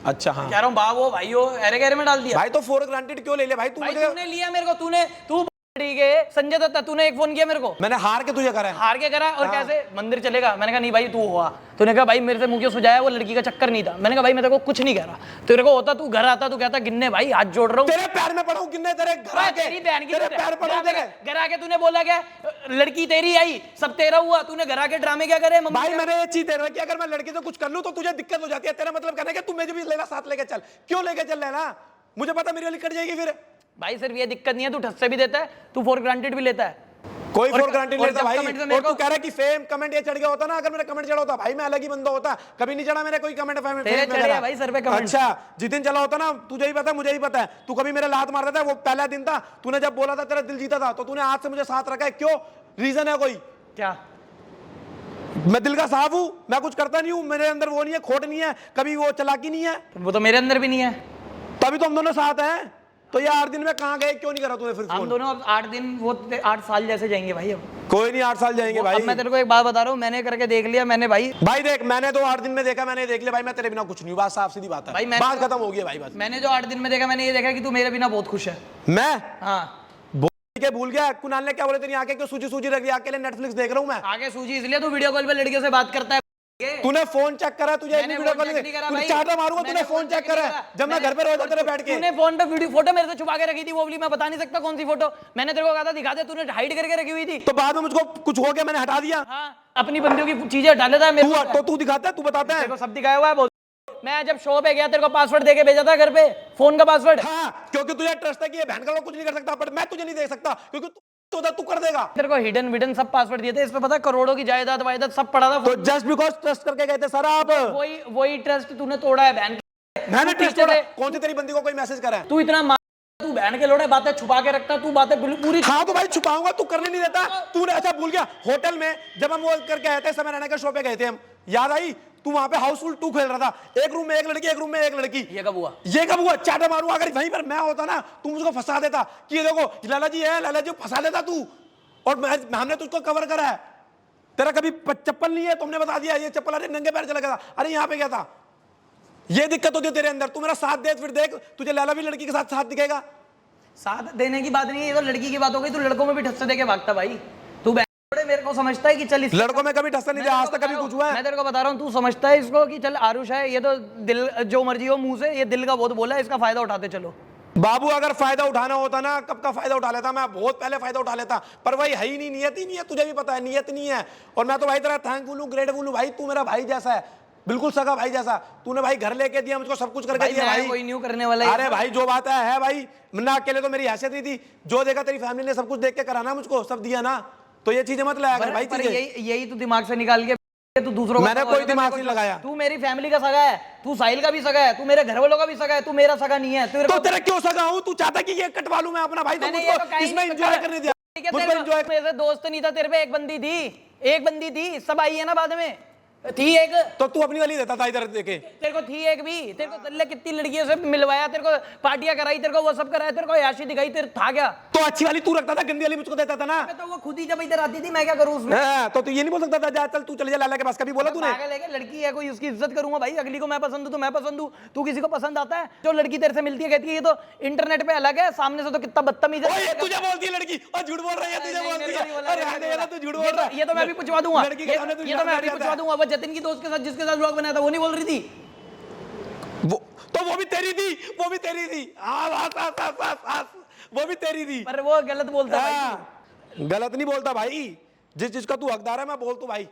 अच्छा हाँ कह रहा हूँ, बाप हो भाई हो, अरे कह रहे में डाल दिया। भाई तो फॉर ग्रांटेड क्यों ले लिया भाई? तू भाई मुझे तूने लिया मेरे को, तू ठीक है संजय दत्ता, तूने एक फोन किया मेरे को, मैंने हार के तुझे करा है। हार के करा। और कैसे मंदिर चलेगा? मैंने कहा नहीं भाई तू हुआ। तूने कहा भाई मेरे से मुंह क्यों सुझाया, वो लड़की का चक्कर नहीं था। मैंने कहा भाई मैं तेरे को कुछ नहीं कह रहा, तेरे को होता तू घर आता, तू कहता गिन्ने भाई हाथ जोड़ रहा हूँ, तेरे पैर में पड़ा हूँ गिन्ने, तेरे घर आके तेरी बहन की तेरे पैर पड़ा हूँ तेरे। घर आके तूने बोला क्या लड़की तेरी आई, सब तेरा हुआ, तूने घर आके ड्रामे क्या करे? भाई मैंने ये चीज दे रहा कि अगर मैं लड़की से कुछ कर लूं तो तुझे दिक्कत हो जाती है। तेरा मतलब कहना है कि तू मुझे भी लेना साथ लेके चल। क्यों लेके चल लेना? मुझे पता मेरी वाली कट जाएगी फिर। भाई सिर्फ ये दिक्कत नहीं है, तू ठस्से भी देता है, तू फॉर ग्रांटेड भी लेता है। कोई फॉर ग्रांटेड और लेता जब भाई। कमेंट में मेरे और तू को- कह रहा है कि फेम कमेंट ये चढ़ गया होता ना, अगर मेरा कमेंट चढ़ा होता भाई मैं अलग ही बंदा होता। कभी नहीं चढ़ा मेरे कोई कमेंट फेम तेरे में चढ़े मेरा। हैं भाई सर पे कमेंट। अच्छा जिस दिन चला होता ना, तुझे ही पता है मुझे ही पता है, तू कभी मेरे लात मार देता है, वो पहला दिन था तूने जब बोला था तेरा दिल जीता था, तो तूने आज से मुझे साथ रखा है। क्यों? रीजन है कोई? क्या? मैं दिल का साफ हूं, मैं कुछ करता नहीं हूं, मेरे अंदर वो नहीं है, खोट नहीं है, कभी वो चालाकी नहीं है, वो तो मेरे अंदर भी नहीं है। तभी तो हम दोनों साथ हैं। तो ये 8 दिन में कहाँ गए, क्यों नहीं करा तूने फिर हम फोन? दोनों अब 8 दिन, वो 8 साल जैसे जाएंगे भाई। अब कोई नहीं 8 साल जाएंगे भाई। अब मैं तेरे को एक बात बता रहा हूँ, मैंने करके देख लिया, मैंने भाई देख मैंने तो 8 दिन में देखा, मैंने देख लिया भाई, मैं तेरे बिना कुछ नहीं हूँ, बात साफ सीधी बात है भाई। बात खत्म हो गई भाई। बस मैंने जो 8 दिन में देखा, मैंने ये देखा कि तू मेरे बिना बहुत खुश है। मैं हाँ के भूल गया कुणाल ने क्या बोले तेरी आंखें क्यों सूजी सूजी रख दी, अकेले नेटफ्लिक्स देख रहा हूँ मैं। आगे सूजी इसलिए तू वीडियो कॉल पे लड़कियों से बात करता है। तूने फोन चेक करा? तुझे मैंने वीडियो फोन कॉल चेक नहीं करा तू भाई। चाटा मारूंगा, मैंने तूने फोन चेक नहीं करा करा। जब मैं घर पे रोता तेरे बैठ के? तूने फोन पे वीडियो फोटो मेरे से छुपा के रखी थी, वो वाली मैं बता नहीं सकता कौन सी फोटो। मैंने तेरे को कहा था दिखा दे, तूने हाइड करके रखी हुई थी। तो बाद में मुझको कुछ हो गया, मैंने हटा दिया। हाँ अपनी बंदियों की चीजें हटा लेता है मेरे को। तो तू दिखाता है, तू बताता है। तेरे को सब दिखाया हुआ है बोल। मैं जब शो पे गया तेरे को पासवर्ड देके भेजा था घर पे, फोन का पासवर्ड। हाँ क्योंकि तुझे ट्रस्ट है कि ये बहन का लोग कुछ नहीं कर सकता, बट मैं तुझे नहीं देख सकता क्योंकि तू कर देगा। तेरे को हिडन विडन सब पासवर्ड दिए थे, इस पे पता करोड़ों की जायदाद वायदाद सब पड़ा था। तो जस्ट बिकॉज ट्रस्ट करके गए थे सर आप। वही ट्रस्ट तूने तोड़ा है बहन के। मैंने तू ट्रस्ट पीछे तोड़ा? से- कौन सी तेरी बंदी को कोई मैसेज करा है? तू इतना तू बहन के लोड़े बातें छुपा के रखता, तू बातें पूरी। हाँ तो भाई छुपाऊंगा, तू करने नहीं देता। तूने अच्छा भूल गया होटल में जब हम वो करके आए थे, समय रहने के शो पे गए थे हम, याद आई? तू वहां पे हाउसफुल 2 खेल रहा था, एक रूम में एक लड़की, एक रूम में एक लड़की। ये कब हुआ? ये कब हुआ? चाटा मारूंगा। अगर वहीं पर मैं होता ना, तू मुझको फंसा देता कि ये देखो लाला जी है, लाला जी फंसा देता तू। और हमने तुझको कवर करा है। तेरा कभी चप्पल नहीं है, तुमने बता दिया ये चप्पल, अरे नंगे पैर चला गया था, अरे यहाँ पे गया था। ये दिक्कत होती है तेरे अंदर। तू मेरा साथ दे, फिर देख तुझे लाला भी लड़की के साथ दिखेगा। साथ देने की बात नहीं है, ये तो लड़की की बात हो गई। तू लड़कों में भी ठस्से देके भागता भाई। तू बहन मेरे को समझता है कि चल लड़कों में कभी ठस्सा नहीं दिया आज तक, कभी कुछ हुआ है? मैं तेरे को बता रहा हूँ, तू समझता है इसको कि चल आरुष है, ये तो दिल जो मर्जी हो मुंह से, ये दिल का बहुत बोला है, इसका फायदा उठाते चलो। बाबू अगर फायदा उठाना होता ना, कब का फायदा उठा लेता, मैं बहुत पहले फायदा उठा लेता, पर वही है ही नहीं, नियत ही नहीं है। तुझे भी पता है नियत नहीं है। और मैं तो भाई तेरा थैंकफुल हूँ, ग्रेटफुल हूँ भाई, तू मेरा भाई जैसा है, बिल्कुल सगा भाई जैसा। तूने भाई घर लेके दिया मुझको, सब कुछ करके दिया भाई। कोई न्यू करने वाला है। अरे भाई जो बात है भाई, ना अकेले तो मेरी हैसियत नहीं थी, जो देखा तेरी फैमिली ने सब कुछ देख के कराना मुझको, सब दिया ना, तो ये चीजें मत लाया कर भाई। यही तू दिमाग से निकाल के तू दूसरों का मैंने सगा कोई होगा, दिमाग मेरे नहीं को लगाया। तू मेरी फैमिली का सगा है, तू साहिल का भी सगा है, तू मेरे घर वालों का भी सगा है, तू मेरा सगा नहीं है। तो तेरा क्यों सगा हूं? तू चाहता कि ये कटवा लूं मैं अपना भाई, तो मैंने ये तो मुझको कहीं इसमें नहीं एंजॉय कहा। करने दिया। ठीक है, मुझको एंजॉय मेरे दोस्त नहीं था तेरे पे, एक बंदी थी, सब आई है ना बाद में, थी एक। तो तू अपनी वाली देता था इधर देखे। तेरे को थी एक भी, तेरे को तल्ले कितनी लड़कियों से मिलवाया, तेरे को पार्टियां कराई, तेरे को वो सब कराया, तेरे को याशी दिखाई, तेरे था क्या? तो अच्छी वाली तू रखता था, गंदी वाली मुझको देता था ना। तो वो खुद ही जब इधर आती थी, मैं क्या करूं उसमें? तो तू ये नहीं बोल सकता था जा चल तू चले जा लाला के पास, कभी बोला तूने? पागल है क्या? लड़की है कोई, उसकी इज्जत करूंगा भाई। अगली को मैं पसंद हूं तो मैं पसंद हूं, तू किसी को पसंद आता है? जो लड़की तेरे से मिलती है कहती है ये तो इंटरनेट पे अलग है, सामने से तो कितना बदतमीज है। ओए तुझे बोलती है लड़की और झूठ बोल रही है, तुझे बोलती है। अरे रहने दे, तू झूठ बोल रहा है। ये तो मैं भी पूछवा दूंगा, लड़की के सामने तू ये तो मैं झूठ भी बोल पूछवा रहा दूंगा। वो जतिन की दोस्त के साथ जिसके साथ व्लॉग बनाया था वो नहीं बोल रही थी? वो तो वो भी तेरी थी, वो भी तेरी थी। वो भी तेरी थी। पर वो गलत बोलता है भाई। हाँ, गलत नहीं बोलता भाई, जिस चीज का तू हकदार है मैं बोल तू भाई।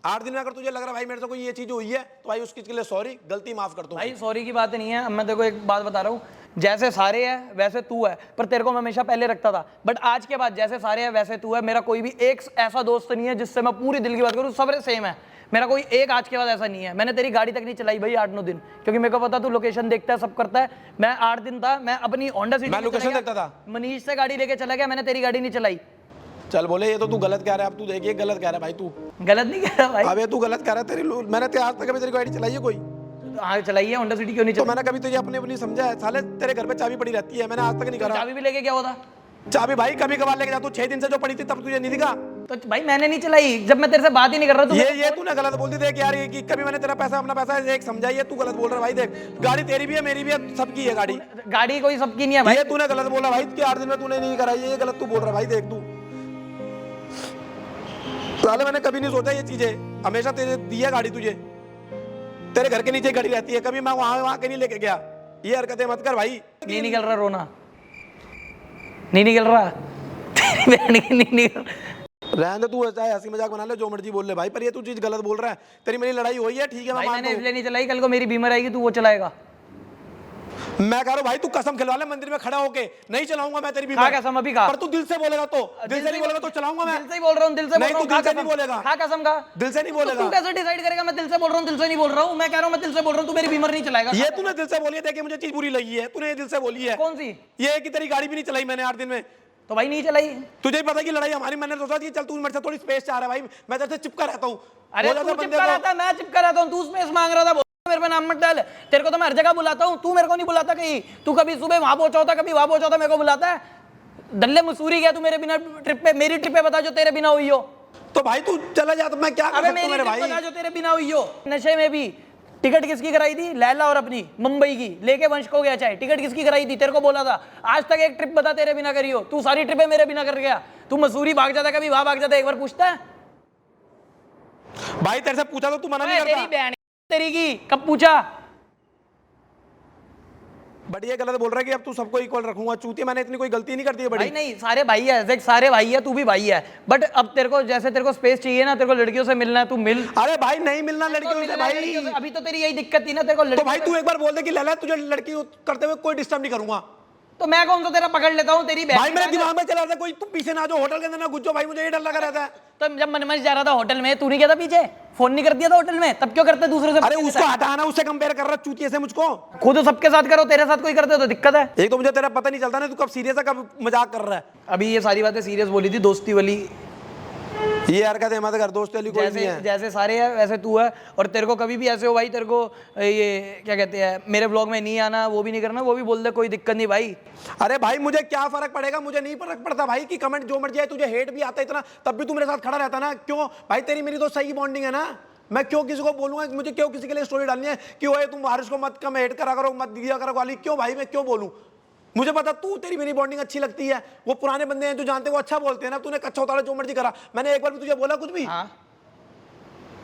8 दिन में अगर तुझे लग रहा है भाई मेरे से कोई ये चीज हुई है तो भाई उसके लिए सॉरी, गलती माफ कर दो भाई सॉरी की बात नहीं है। अब मैं तेरे को एक बात बता रहा हूँ, जैसे सारे है वैसे तू है, पर तेरे को मैं हमेशा पहले रखता था, बट आज के बाद जैसे सारे है वैसे तू है। मेरा कोई भी एक ऐसा दोस्त नहीं है जिससे मैं पूरी दिल की बात करूँ, सब सेम है। मेरा कोई एक आज के बाद ऐसा नहीं है। मैंने तेरी गाड़ी तक नहीं चलाई भाई 8-9 दिन, क्योंकि मेरे को पता तू लोकेशन देखता है, सब करता है। मैं 8 दिन था, मैं अपनी होंडा सिटी मैं लोकेशन देखता था। मनीष से गाड़ी लेके चला गया, मैंने तेरी गाड़ी नहीं चलाई। चल बोले ये तो तू गलत कह रहा है, अब तू देखिए गलत कह रहा है भाई तू। गलत नहीं कह रहा भाई। अबे तू गलत कह रहा है, तेरी मैंने आज तक कभी तेरी गाड़ी चलाई है कोई? हाँ चलाई है होंडा सिटी, क्यों नहीं तो चलाई? मैंने कभी तुझे अपने अपनी समझा है? साले तेरे घर पे चाबी पड़ी रहती है, मैंने आज तक नहीं करा। चाबी भी लेके क्या होता? चाबी भाई कभी कभार लेके जा, तू 6 दिन से जो पड़ी थी तब तुझे नहीं दिखा। तो भाई मैंने नहीं चलाई, जब मैं तेरे से बात ही नहीं कर रहा। ये तूने गलत बोल दी। देख यार, ये कि कभी मैंने तेरा पैसा अपना पैसा एक समझाई है, तू गलत बोल रहा है भाई। देख गाड़ी तेरी भी है, मेरी भी है, सबकी है गाड़ी। गाड़ी कोई सबकी नहीं है भाई। ये तूने गलत बोला भाई कि 8 दिन में तूने नहीं कराई, ये गलत तू बोल रहा है भाई। देख तू साले, मैंने कभी नहीं सोचा ये चीजें, हमेशा तेरे दी है गाड़ी तुझे, तेरे घर के नीचे गाड़ी रहती है, कभी मैं वहां के नहीं लेके गया। ये हरकतें मत कर भाई। नहीं निकल रहा रोना, नहीं निकल रहा तेरी बहन की नहीं निकल। रहने दे, तू चाहे हंसी मजाक बना ले, जो मर्जी बोल ले भाई, पर ये तू चीज गलत बोल रहा है। तेरी मेरी लड़ाई हुई है, ठीक है, मैं भाई मानता मैंने हूं। इसलिए नहीं चलाई, कल को मेरी बीमार आएगी तू वो चलाएगा। मैं कह रहा हूं भाई तू कसम खिलवा ले मंदिर में खड़ा होके, नहीं चलाऊंगा मैं तेरी खा बीमार। कसम अभी खा। पर तू दिल से बोलेगा तो, दिल से नहीं बोलेगा तो चलाऊंगा मैं। दिल से ही बोल रहा हूँ, दिल से बोल नहीं, रहा हूँ। तू दिल खा से कसम। नहीं बोलेगा। खा कसम खा। दिल से नहीं तो बोलेगा। तू कैसे डिसाइड करेगा मैं दिल से बोल रहा हूँ दिल से नहीं बोल रहा हूँ? मैं कह रहा हूँ मैं दिल से बोल रहा हूँ, तू मेरी बीमार नहीं चलाएगा। ये तूने दिल से बोली है, देखिए मुझे चीज बुरी लगी है, तूने ये दिल से बोली है। कौन सी? ये कि तेरी गाड़ी भी नहीं चलाई मैंने 8 दिन में। तो भाई नहीं चलाई। तुझे ही पता कि लड़ाई हमारी, मैंने सोचा कि चल तू मेरे से थोड़ी स्पेस चाह रहा है भाई, मैं तेरे से चिपका रहता हूँ। अरे तू चिपका रहता है, मैं चिपका रहता हूँ, तू स्पेस मांग रहा था। मेरे पे नाम मत डाल, तेरे को तो मैं हर जगह बुलाता हूँ, तू मेरे को नहीं बुलाता कहीं। तू कभी सुबह वहां पहुंचा होता, कभी वहां पहुंचा होता, मेरे को बुलाता है। दल्ले मसूरी गया तू मेरे बिना ट्रिप पे, मेरी ट्रिप पे बता जो तेरे बिना हुई हो। तो भाई तू चला जा, तो मैं क्या कर अबे सकता हूँ मेरी मेरे ट्रिप भाई? बता जो तेरे बिना हुई हो। नशे में भी टिकट किसकी कराई थी? लैला और अपनी मुंबई की लेके वंश को गया चाहे, टिकट किसकी कराई थी? तेरे को बोला था। आज तक एक ट्रिप बता तेरे बिना करी हो? तू सारी ट्रिपें मेरे बिना कर गया। तू मसूरी भाग जाता, कभी वहां भाग जाता, एक बार पूछता है? भाई तेरे से पूछा तो तू मना नहीं तेरी करता। बहन तेरी की कब पूछा? बट ये गलत बोल रहा है कि अब तू सबको इक्वल रखूंगा। चूती, मैंने इतनी कोई गलती नहीं करती है बड़ी। भाई नहीं, सारे भाई है, देख सारे भाई है, तू भी भाई है। बट अब तेरे को जैसे तेरे को स्पेस चाहिए ना, तेरे को लड़कियों से मिलना है, तू मिल। अरे भाई नहीं मिलना लड़कियों से मिलना है भाई। लड़कियों से। अभी तो तेरी यही दिक्कत थी ना, तेरे को तो लड़कियों भाई तू एक बार बोल दे कि लैला तुझे लड़की करते हुए कोई डिस्टर्ब नहीं करूंगा। तो मैं कौन सा तेरा पकड़ लेता हूँ? तेरी भाई मेरे बहन दिमाग में चला रहा था कोई तू पीछे ना जो होटल के अंदर ना घुस जाओ भाई, मुझे ये डर लगा रहता है। तो जब मनमज जा रहा था होटल में, तू नहीं कहता पीछे फोन नहीं कर दिया था होटल में? तब क्यों करते दूसरे से? अरे उसको हटाना, उससे कंपेयर कर रहा चूतिए से मुझको। खुद सबके साथ करो, तेरे साथ कोई करते तो दिक्कत है। एक तो मुझे तेरा पता नहीं चलता ना, तू कब सीरियस है कब मजाक कर रहा है। अभी ये सारी बातें सीरियस बोली थी, दोस्ती वाली। ये हरकत मत कर, दोस्त वाली कोई नहीं है। जैसे सारे है वैसे तू है। और तेरे को कभी भी ऐसे हो भाई, तेरे को ये क्या कहते हैं, मेरे ब्लॉग में नहीं आना, वो भी नहीं करना, वो भी बोल दे, कोई दिक्कत नहीं भाई। अरे भाई मुझे क्या फर्क पड़ेगा, मुझे नहीं फर्क पड़ता भाई कि कमेंट जो मर्जी है। तुझे हेट भी आता इतना, तब भी तू मेरे साथ खड़ा रहता ना। क्यों भाई? तेरी मेरी तो सही बॉन्डिंग है ना। मैं क्यों किसी को बोलूंगा? मुझे क्यों किसी के लिए स्टोरी डालनी है कि ओए तुम बारिश को मत कम हेट करा करो, मत दिया करो गाली? क्यों भाई मैं क्यों बोलूं? मुझे पता तू, तेरी मेरी बॉन्डिंग अच्छी लगती है। वो पुराने बंदे हैं जो जानते हैं वो अच्छा बोलते हैं ना। तूने कच्चा उतारा, जो मर्जी करा, मैंने एक बार भी तुझे बोला कुछ भी? हाँ।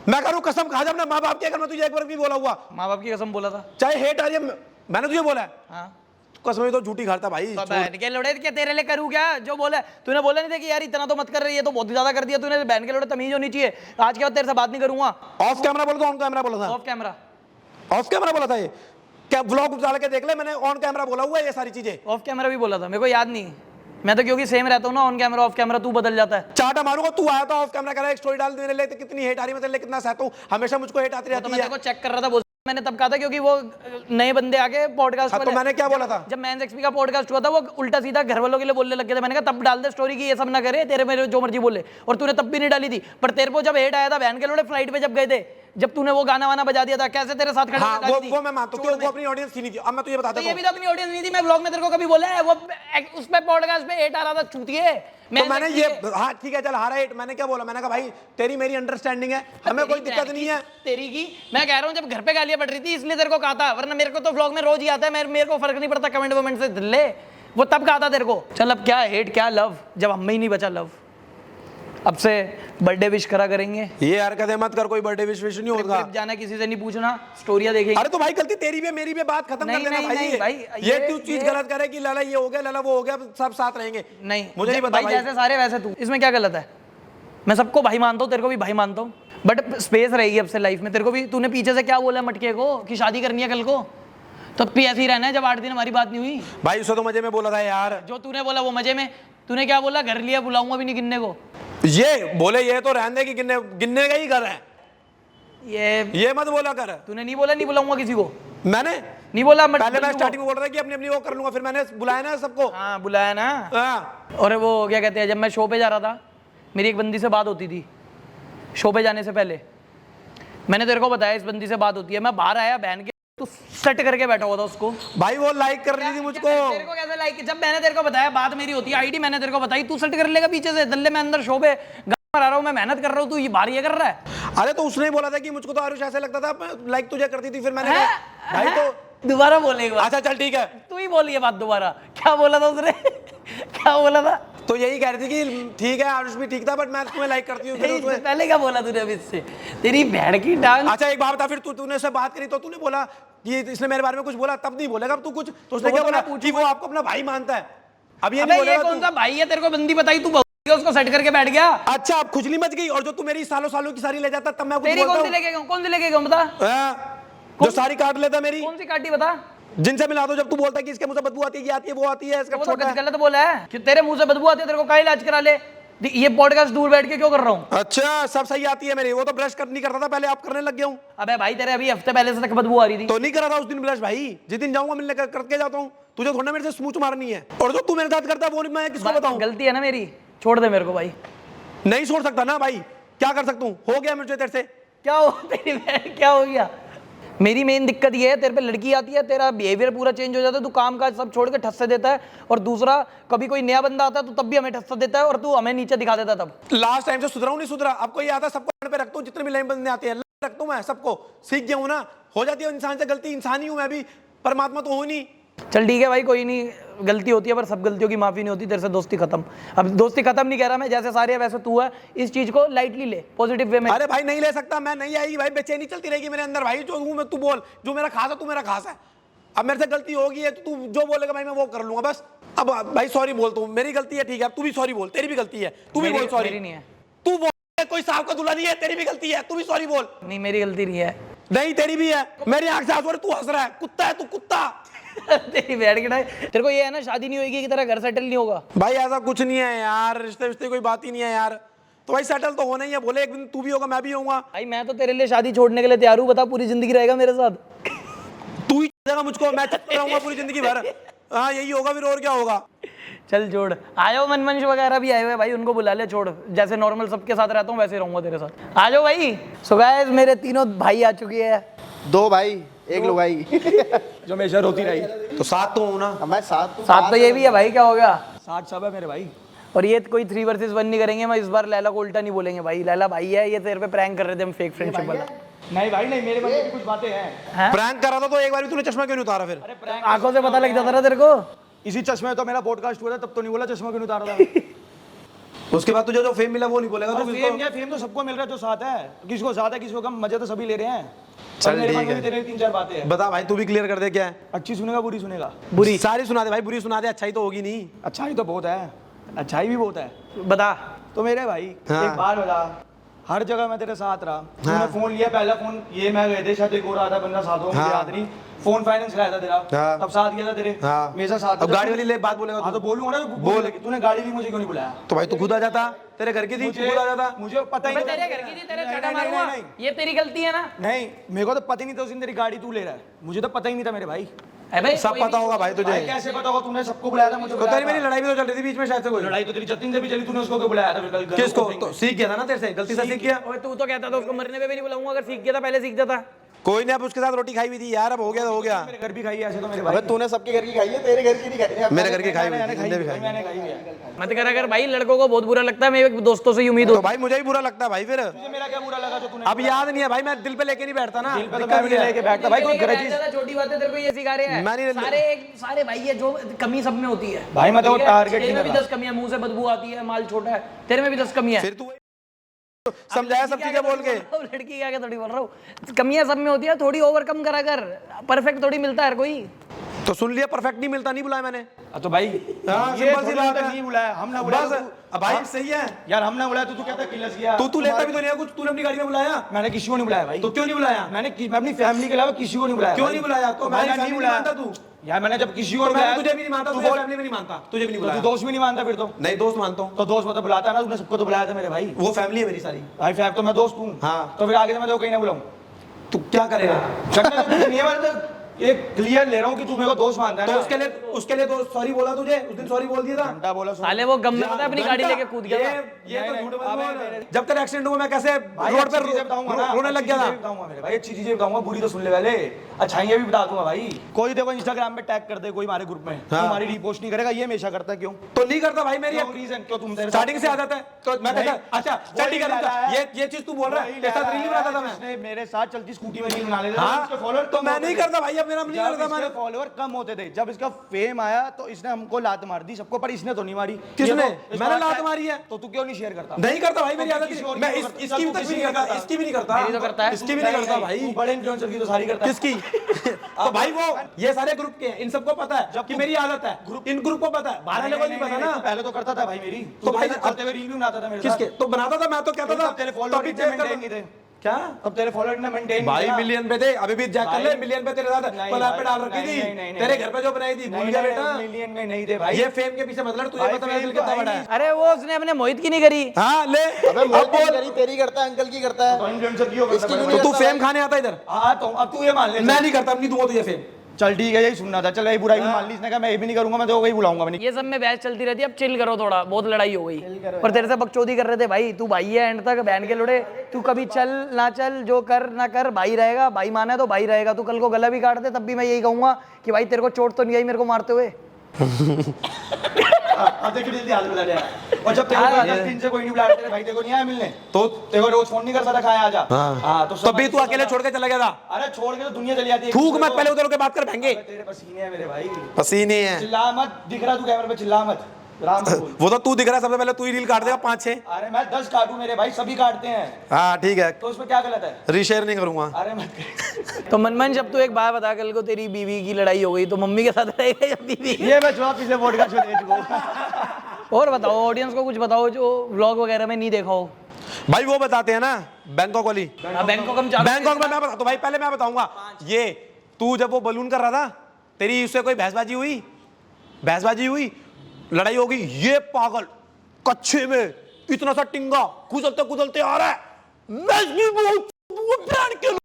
मैं करूँ कसम खा जा अपने माँ बाप की, अगर मैं तुझे एक बार भी बोला हुआ? माँ बाप की कसम बोला था। चाहे हेट आ रही है, मैंने तुझे बोला है? हाँ। कसम तो झूठी खाता भाई। तो बहन के लोड़े क्या तेरे लिए करूँ क्या? जो बोला तूने बोला नहीं था कि यार इतना तो मत कर रही है, तो बहुत ज्यादा कर दिया तूने। बहन के लोड़े तमीज होनी चाहिए। आज के बाद तेरे से बात नहीं करूंगा। ऑफ कैमरा बोला था, ऑन कैमरा बोला था? Of camera. ऑफ कैमरा बोला था? ये क्या व्लॉग डाल के देख ले, मैंने ऑन कैमरा बोला हुआ है ये सारी चीजें। ऑफ कैमरा भी बोला था, मेरे को याद नहीं। मैं तो क्योंकि सेम रहता हूँ ना, ऑन कैमरा ऑफ कैमरा तू बदल जाता है। चाटा मारूंगा, तू आया था ऑफ कैमरा, कर एक स्टोरी डाल मेरे लिए, तो कितनी हेट आ रही है, मैं तेरे लिए कितना सहता हूँ, हमेशा मुझको हेट आती तो रहती मैं है। तेरे को चेक कर रहा था, मैंने तब कहा था क्योंकि वो नए बंदे आके पॉडकास्ट हाँ, तो मैंने क्या बोला था? जब मेंस एक्सपी का पॉडकास्ट हुआ था, वो उल्टा सीधा घर वालों के लिए बोलने लग गए थे। मैंने कहा तब डाल दे स्टोरी की, ये सब ना करे, तेरे मेरे जो मर्जी बोले, और तूने तब भी नहीं डाली थी। पर तेरे को जब हेट आया था बहन के लोड़े फ्लाइट पे जब गए थे, जब तूने वो गाना वाना बजा दिया था, कैसे तेरे साथ खड़े हाँ, होके डाली थी। वो मैं मानता हूँ कि वो अपनी ऑडियंस थी नहीं थी। अब मैं तुझे बताता तो ये हूँ, भी तो अपनी ऑडियंस नहीं थी। मैं व्लॉग में तेरे को कभी बोला है वो उस पे पॉडकास्ट पे हेट आ रहा था, चूतिए। तो मैंने ये, हाँ ठीक है चल, हारा हेट, मैंने क्या बोला, मैंने कहा भाई तेरी मेरी अंडरस्टैंडिंग है, हमें कोई दिक्कत नहीं है। तेरी की मैं कह रहा हूँ, जब घर पे गालियां पड़ रही थी इसलिए तेरे को कहा था, वरना मेरे को तो व्लॉग में रोज ही आता है, मेरे को फर्क नहीं पड़ता कमेंट वमेंट से दिल्ले, वो तब कहा था तेरे को। चल अब क्या हेट क्या लव, जब हम में ही नहीं बचा लव। अब से बर्थडे विश करा करेंगे, ये हरकतें मत कर, कोई बर्थडे विश नहीं होगा। ट्रिप जाना किसी से नहीं पूछना, स्टोरियां देखेंगे। अरे तो भाई गलती तेरी भी है, मेरी भी, बात खत्म कर नहीं, देना नहीं, भाई। नहीं, भाई, ये तू चीज गलत करे कि लाला ये हो गया, लाला वो हो गया, सब साथ रहेंगे। नहीं मुझे नहीं पता भाई, भाई। जैसे सारे वैसे तू, इसमें क्या गलत है? मैं सबको भाई मानता हूँ, तेरे को भी भाई मानता हूँ, बट स्पेस रहेगी अब से लाइफ में। तेरे को भी, तूने पीछे से क्या बोला मटके को कि शादी करनी है कल को, तब भी ऐसे ही रहना है जब 8 दिन हमारी बात नहीं हुई। भाई उसे तो मजे में बोला था यार, जो तूने बोला वो मजे में। तूने क्या बोला? घर लिया, बुलाऊंगा भी नहीं गिनने को। ये बोले ये तो रहने दे कि गिनने गिनने का ही घर है, ये मत बोला कर। तूने नहीं बोला नहीं बुलाऊंगा किसी को, मैंने नहीं बोला। पहले मैं स्टार्टिंग में बोल रहा था कि अपनी अपनी वो कर लूंगा, फिर मैंने बुलाया ना सबको। हाँ बुलाया ना। हाँ। और वो क्या कहते हैं, जब मैं शो पे जा रहा था, मेरी एक बंदी से बात होती थी शो पे जाने से पहले। मैंने तेरे को बताया इस बंदी से बात होती है, मैं बाहर आया, बहन के तू सेट करके बैठा हुआ था उसको। भाई वो लाइक कर रही थी मुझको। तेरे को कैसे लाइक? जब मैंने तेरे को बताया बात मेरी होती है, आईडी मैंने तेरे को बताई, तू सेट कर लेगा पीछे से। दल्ले में अंदर शो पे मरा रहा हूँ, मैं मेहनत कर रहा हूँ, तू ये बाहर ये कर रहा है। अरे तो उसने ही बोला था कि मुझको तो आरुष ऐसे लगता था लाइक तुझे करती थी, फिर मैंने कहा भाई तो दोबारा बोले एक बार। अच्छा चल ठीक है। तू ही बोली ये बात दोबारा। क्या बोला था उसने? क्या बोला था? तो यही कह रही थी कि ठीक है आरुष भी ठीक था, बट मैं तुम्हें लाइक करती हूँ। फिर इससे उसमें पहले क्या बोला तूने अभी इससे? तेरी भेड़ की टांग। अच्छा एक बात बता, फिर तूने उससे बात करी तो तूने बोला कि इसने मेरे बारे में कुछ बोला, तब नहीं बोलेगा अब तू कुछ, तो उसने वो क्या तो बोला मैं कि वो आपको अपना भाई मानता है, अब ये अबे नहीं ये बोलेगा कौन तू। सा भाई है? तेरे को बंदी बताई, तू उसको सेट करके बैठ गया। अच्छा अब खुजली मच गई, और जो तू मेरी सालों सालों की सारी ले जाता तब मैं कुछ तेरी बोलता कौन सी हूँ? लेके गया? कौन सी लेके गया बता? जो सारी काट लेता मेरी, कौन सी काटी बता? जिनसे मिला दो, जब तू बोलता है कि इसके मुंह से बदबू आती है, ये आती है, वो आती है, इसका वो तो छोटा है। गलत बोला है कि तेरे मुंह से बदबू आती है, तेरे को का इलाज करा ले। ये पॉडकास्ट दूर बैठ के क्यों कर रहा हूँ? अच्छा सब सही आती है मेरी, वो तो ब्रश नहीं करता था पहले, आप करने लग गया हूँ। अबे भाई तेरे अभी हफ्ते पहले से तक बदबू आ रही थी। तो नहीं करा था उस दिन ब्रश भाई, जिस दिन जाऊंगा मिलने करके जाता हूँ, तुझे थोड़ा मेरे से स्मूच मारनी है, और जो तू मेरे साथ करता है वो मैं किसको बताऊं? गलती है ना मेरी, छोड़ दे मेरे को भाई। नहीं छोड़ सकता ना भाई, क्या कर सकता हूँ, हो गया मुझे तेरे से। क्या हो तेरी बहन, क्या हो गया? मेरी मेन दिक्कत ये है, तेरे पे लड़की आती है, तेरा बिहेवियर पूरा चेंज हो जाता है, तू काम काज सब छोड़ के ठस्से देता है, और दूसरा कभी कोई नया बंदा आता है तो तब भी हमें ठस्सा देता है, और तू हमें नीचे दिखा देता है। तब लास्ट टाइम से सुधरा नहीं सुधरा, अब कोई आता है सबको पे रखता हूँ, जितने भी नए बंदे आते हैं रखता हूँ मैं सबको, सीख गया हूँ ना, हो जाती है इंसान से गलती, इंसान ही हूँ मैं भी, परमात्मा तो हूँ नहीं। चल ठीक है भाई, कोई नहीं, गलती होती है, पर सब गलतियों की माफी नहीं होती। तेरे से दोस्ती खत्म। अब दोस्ती खत्म नहीं कह रहा मैं, जैसे सारे है वैसे तू है, इस चीज को लाइटली ले, पॉजिटिव वे में। अरे भाई नहीं ले सकता मैं, नहीं आएगी भाई, बेचैनी चलती रहेगी मेरे अंदर भाई, जो हूँ मैं, तू बोल, जो मेरा खास है तू मेरा खास है। अब मेरे से गलती होगी है तो तू जो बोलेगा भाई मैं वो कर लूंगा बस। अब भाई सॉरी बोल, तू मेरी गलती है ठीक है, तू भी सॉरी बोल, तेरी भी गलती है, तू भी बोल सॉरी। मेरी नहीं है। तू बोल, कोई सांप का दूल्हा नहीं है, तेरी भी गलती है, तू भी सॉरी बोल। नहीं मेरी गलती नहीं है। नहीं तेरी भी है, मेरी आंख से आंसू, तू हंस रहा है, कुत्ता है तू, कुत्ता। तेरी बैठ के ना, तेरे को ये है ना, शादी नहीं होगी कि तेरा घर सेटल नहीं होगा। भाई ऐसा कुछ नहीं है यार, रिश्ते रिश्ते कोई बात ही नहीं है यार, तो भाई सेटल तो होना ही है, बोले एक दिन तू भी होगा मैं भी होऊंगा। भाई मैं तो तेरे लिए शादी छोड़ने के लिए तैयार हूँ, बता पूरी जिंदगी रहेगा मेरे साथ? तू ही देगा मुझको, मैं चुप रहूंगा पूरी जिंदगी भर। हाँ यही होगा, फिर और क्या होगा। चल छोड़, आयो मनमंश वगैरह भी आए हुए भाई, उनको बुला ले, छोड़, जैसे नॉर्मल सबके साथ रहता हूँ वैसे रहूंगा तेरे साथ। आ जाओ भाई। सो गाइस मेरे तीनों भाई आ चुके हैं। 2 भाई 1 लुगाई। जो हमेशा रोती रही, तो साथ तो हूँ ना। मैं साथ साथ तो ये भी है भाई, क्या हो गया? 60 सब है मेरे भाई। और ये कोई 3 वर्सेस 1 नहीं करेंगे, मैं इस बार लैला को उल्टा नहीं बोलेंगे भाई। लैला भाई है, ये तेरे पे प्रैंक कर रहे थे हम, फेक फ्रेंडशिप वाला। नहीं भाई नहीं, मेरे मन में भी कुछ बातें हैं। प्रैंक कर रहा था तो एक बार भी तूने चश्मा क्यों नहीं उतारा फिर? आंखों से पता लग जाता ना तेरे को। इसी चश्मे में तो मेरा पॉडकास्ट हुआ था, तब तो नहीं बोला चश्मा क्यों नहीं उतारा था। उसके बाद तुझे जो फेम मिला वो नहीं बोलेगा तू फेम क्या, फेम तो सबको मिल रहा है जो साथ है, किसको साथ है किसको कम, मजे तो सभी ले रहे हैं। चल मेरे मन ठीक में है। भी तेरे 3-4 बातें हैं। बता भाई, तू भी क्लियर कर दे क्या है। अच्छी सुनेगा बुरी सुनेगा? बुरी सारी सुना दे भाई, बुरी सुना दे, अच्छाई तो होगी नहीं। अच्छाई तो बहुत है, अच्छाई भी बहुत है। बता। तो मेरे भाई हाँ। एक बार बता, हर जगह मैं तेरे साथ रहा। तूने फोन लिया, पहला फोन ये मैं गए थे, शायद एक और आता बंदा साथ हो, मुझे याद नहीं। फोन फाइनेंस कराया था तेरा, तब साथ गया था तेरे, मेरे साथ। अब गाड़ी वाली ले बात बोलेगा हाँ तो बोलूंगा ना, बोल। तूने गाड़ी ली, मुझे क्यों नहीं बुलाया? तो भाई तू खुद आ जाता, तेरे घर की थी, खुद आ जाता। मुझे पता ही मैं नहीं। तेरे घर की थी, तेरे नहीं, चटा नहीं, मारूंगा, नहीं, ये तेरी गलती है ना। नहीं, मेरे को तो पता ही नहीं था उस दिन तेरी गाड़ी तू ले रहा है, मुझे तो पता ही नहीं था मेरे भाई। भाई सब पता होगा भाई तुझे। भाई कैसे पता होगा? तूने सबको बुलाया था, मुझे तो तेरी मेरी लड़ाई भी तो चल रही थी बीच में शायद से कोई। लड़ाई तो तेरी जतिन से भी चली, तूने उसको क्यों बुलाया था? फिर कल किसको? तो सीख गया था ना तेरे से, गलती से सीख गया। ओए तू तो कहता था उसको मरने पे भी नहीं बुलाऊंगा, अगर सीख गया था पहले सीख जाता। कोई नहीं, अब उसके साथ रोटी खाई हुई थी यार, अब हो गया तो हो गया। मेरे घर भी खाई है ऐसे तो मेरे भाई। अबे तूने सबके घर की खाई है, तेरे घर की नहीं खाई है। मेरे घर की खाई हुई मैंने थी, खाई मैंने भी है, खाई। मैंने खाई है। मत कर, अगर भाई लड़कों को बहुत बुरा लगता है, मेरे दोस्तों से ही उम्मीद तो होती भाई मुझे भी बुरा लगता है भाई। फिर तुझे मेरा क्या बुरा लगा जो तूने? अब याद नहीं है भाई, मैं दिल पे लेके नहीं बैठता ना। दिल पे तो मैं भी नहीं लेके बैठता भाई, कोई गरज। छोटी बात है, तेरे को ये सिखा रहे हैं मैं नहीं- सारे भाई है, जो कमी सब में होती है भाई मैं तो ठीक है? टारगेट तेरे नहीं में भी कर रहा। 10 कमियां, मुंह से बदबू आती है, माल छोटा है, तेरे में भी 10 कमियां फिर तू समझाया सब चीजें बोल के। लड़की क्या थोड़ी बोल रहा हूँ, कमियां सब में होती है, थोड़ी ओवरकम करा कर, परफेक्ट थोड़ी मिलता है हर कोई। तो सुन लिया, परफेक्ट नहीं मिलता, नहीं बुलाया मैंने। तो भाई हाँ, ये सिंपल सी बात है। नहीं बुलाया, हम ना बुलाया बस अब भाई सही है यार, हम ना बुलाया तो तू कहता किलस गया। तू लेता भी तो नहीं है कुछ, तूने अपनी गाड़ी में बुलाया। मैंने किसी को नहीं बुलाया भाई। तो क्यों नहीं बुलाया? मैं अपनी फैमिली के अलावा किसी को नहीं बुलाया। क्यों भाई। नहीं बुलाया? तो भाई मैं नहीं बुलाया मानता तू। यार मैंने जब किसी को तो नहीं मैं बुलाया, तुझे भी नहीं मानता, तू तुझे बोल- फैमिली में नहीं मानता, तुझे भी नहीं तो तू बुलाया। दोस्त भी नहीं मानता फिर तो? नहीं, दोस्त मानता हूँ। तो दोस्त मतलब बुलाता ना, तूने सबको तो बुलाया था मेरे भाई। वो फैमिली है मेरी सारी। भाई फैब तो मैं दोस्त हूँ। हाँ। तो फिर आगे से मैं तो कहीं ना बुलाऊं। तू क्या करेगा? करना तो कुछ नहीं है, मैं तो ये क्लियर ले रहा हूँ कि तू मेरे को दोस्त मानता है तो ना। उसके लिए तो सॉरी बोला तुझे उस दिन, सॉरी बोल दिया था। घंटा बोला सुन। साले वो गम में पता है अपनी गाड़ी लेके कूद गया था। ये तो नहीं, झूठ मत अबे बोल। मेरे- जब तेरा एक्सीडेंट हुआ मैं कैसे भाई रोड पे अच्छी चीजें बताऊंगा ना, रोने लग अच्छी गया चीजें था। बताऊंगा मेरे भाई, अच्छी चीजें बताऊंगा, बुरी तो सुन ले पहले, अच्छाइयां भी बता दूंगा भाई। कोई देखो इंस्टाग्राम पे टैग कर दे कोई हमारे ग्रुप में, हाँ। हमारी रीपोस्ट नहीं करेगा, ये हमेशा करता है, क्यों? तो नहीं करता भाई, मेरी रीजन क्यों? तुम स्टार्टिंग से आदत है तो मैं नहीं। कहता अच्छा चल ठीक है, ये चीज तू बोल रहा है, तेरे साथ रील बनाता था मैं। इसने मेरे साथ चलती स्कूटी में रील बना लेता हाँ, उसके फॉलोअर तो मैं नहीं करता भाई, अब मेरा नहीं करता मैं। फॉलोअर कम होते थे, जब इसका फेम आया तो इसने हमको लात मार दी सबको, पर इसने तो नहीं मारी। किसने? ये तो- मैंने लात मारी है। तो तू क्यों नहीं शेयर करता? नहीं करता भाई, मेरी तो आदत किसी है। और मैं की तो इसकी भी तक भी नहीं करता, इसकी भी नहीं करता। मेरी तो करता है। इसकी भी नहीं करता भाई। तू बड़े इन्फ्लुएंसर की तो सारी करता है। किसकी? तो भाई वो ये सारे ग्रुप के हैं, इन सबको पता है कि मेरी आदत है, इन ग्रुप को पता है, बाहर वाले को नहीं पता ना। पहले तो करता था भाई मेरी, तो भाई चलते हुए रील भी बनाता था मेरे किसके? साथ। तो बनाता था, मैं तो कहता था तेरे तो फॉलोअर अभी इतने चेक मेंटेन नहीं कर। थे। क्या? अब तेरे फॉलोअर इतने मेंटेन भाई मिलियन पे थे, अभी भी चेक कर ले, भाई- मिलियन पे तेरे साथ नहीं पलाप पे भाई, डाल रखी नहीं, थी, नहीं, नहीं, तेरे नहीं। घर पे जो बनाई थी, भूल गया बेटा। मिलियन में नहीं थे भाई। ये फेम के पीछे मतलब तुझे भाई, पता मेरा दिल फेम कितना तो बड़ा है है। अरे वो उसने अपने मोहित की नहीं करी। हाँ ले, अबे अब मोहित की बोल। करी, तेरी करता है, अंकल की करता है। तो इन्फ्लुएंसर की होगा इसकी भाई। भी तो तू करता फेम भाई। खाने आता इधर? हाँ तो अब तू ये मान ले। मैं नहीं करता, नहीं दूंगा तुझे फेम। चल ठीक है, यही सुनना था। चल यही बुराई भी मान ली इसने, कहा मैं ये भी नहीं करूंगा, मैं तो वही बुलाऊंगा मैं नहीं। ये सब में बहस चलती रहती है, अब चिल करो थोड़ा, बहुत लड़ाई हो गई। पर तेरे से बकचोदी कर रहे थे भाई, तू भाई है एंड तक, बहन के लोड़े। तू कभी चल ना चल, जो कर ना कर, भाई रहेगा, भाई माना है तो भाई रहेगा। तू कल को गला भी काट दे तब भी मैं यही कहूंगा कि भाई तेरे को चोट तो नहीं आई मेरे को मारते हुए। अब देखिए जल्दी हाथ मिला दिया। और जब तेरे को 10 दिन से कोई नहीं बुला रहा, तेरे भाई तेरे को नहीं आया मिलने, तो तेरे को रोज फोन नहीं कर सकता, खाया आजा। हाँ तो तब भी तू अकेले छोड़ के चला गया था। अरे छोड़ के तो दुनिया चली जाती है। थूक मत, पहले उधर के बात कर भैंगे। तेरे पसीने हैं मेरे भाई, पसीने हैं। चिल्ला मत, दिख रहा तू कैमरे पे, चिल्ला मत, आराम से बोल। वो तो तू दिख रहा है, सबसे पहले तू ही रील काट देगा 5-6। अरे मैं 10 काटूं मेरे भाई, सभी काटते हैं, हाँ ठीक है, तो उसमें क्या गलत है? रीशेयर नहीं करूंगा। अरे मत कर। तो मनमन, जब तू एक बात बता, कल को तेरी बीवी की लड़ाई हो गई तो मम्मी के साथ रहेगा या बीवी? ये मैं जवाब पिछले पॉडकास्ट में दे चुका हूं। और बताओ, ऑडियंस को कुछ बताओ जो व्लॉग वगैरह में नहीं देखा हो। भाई वो बताते हैं ना, बैंकॉक वाली। बैंकॉक हम जा बैंकॉक में मैं बता तो भाई पहले मैं बताऊंगा, ये तू जब वो बलून कर रहा था, तेरी उससे कोई बहसबाजी हुई, लड़ाई होगी, ये पागल कच्चे में इतना सा टिंगा कुचलते आ रहा है, मैं इसकी वो बैंड के लोग।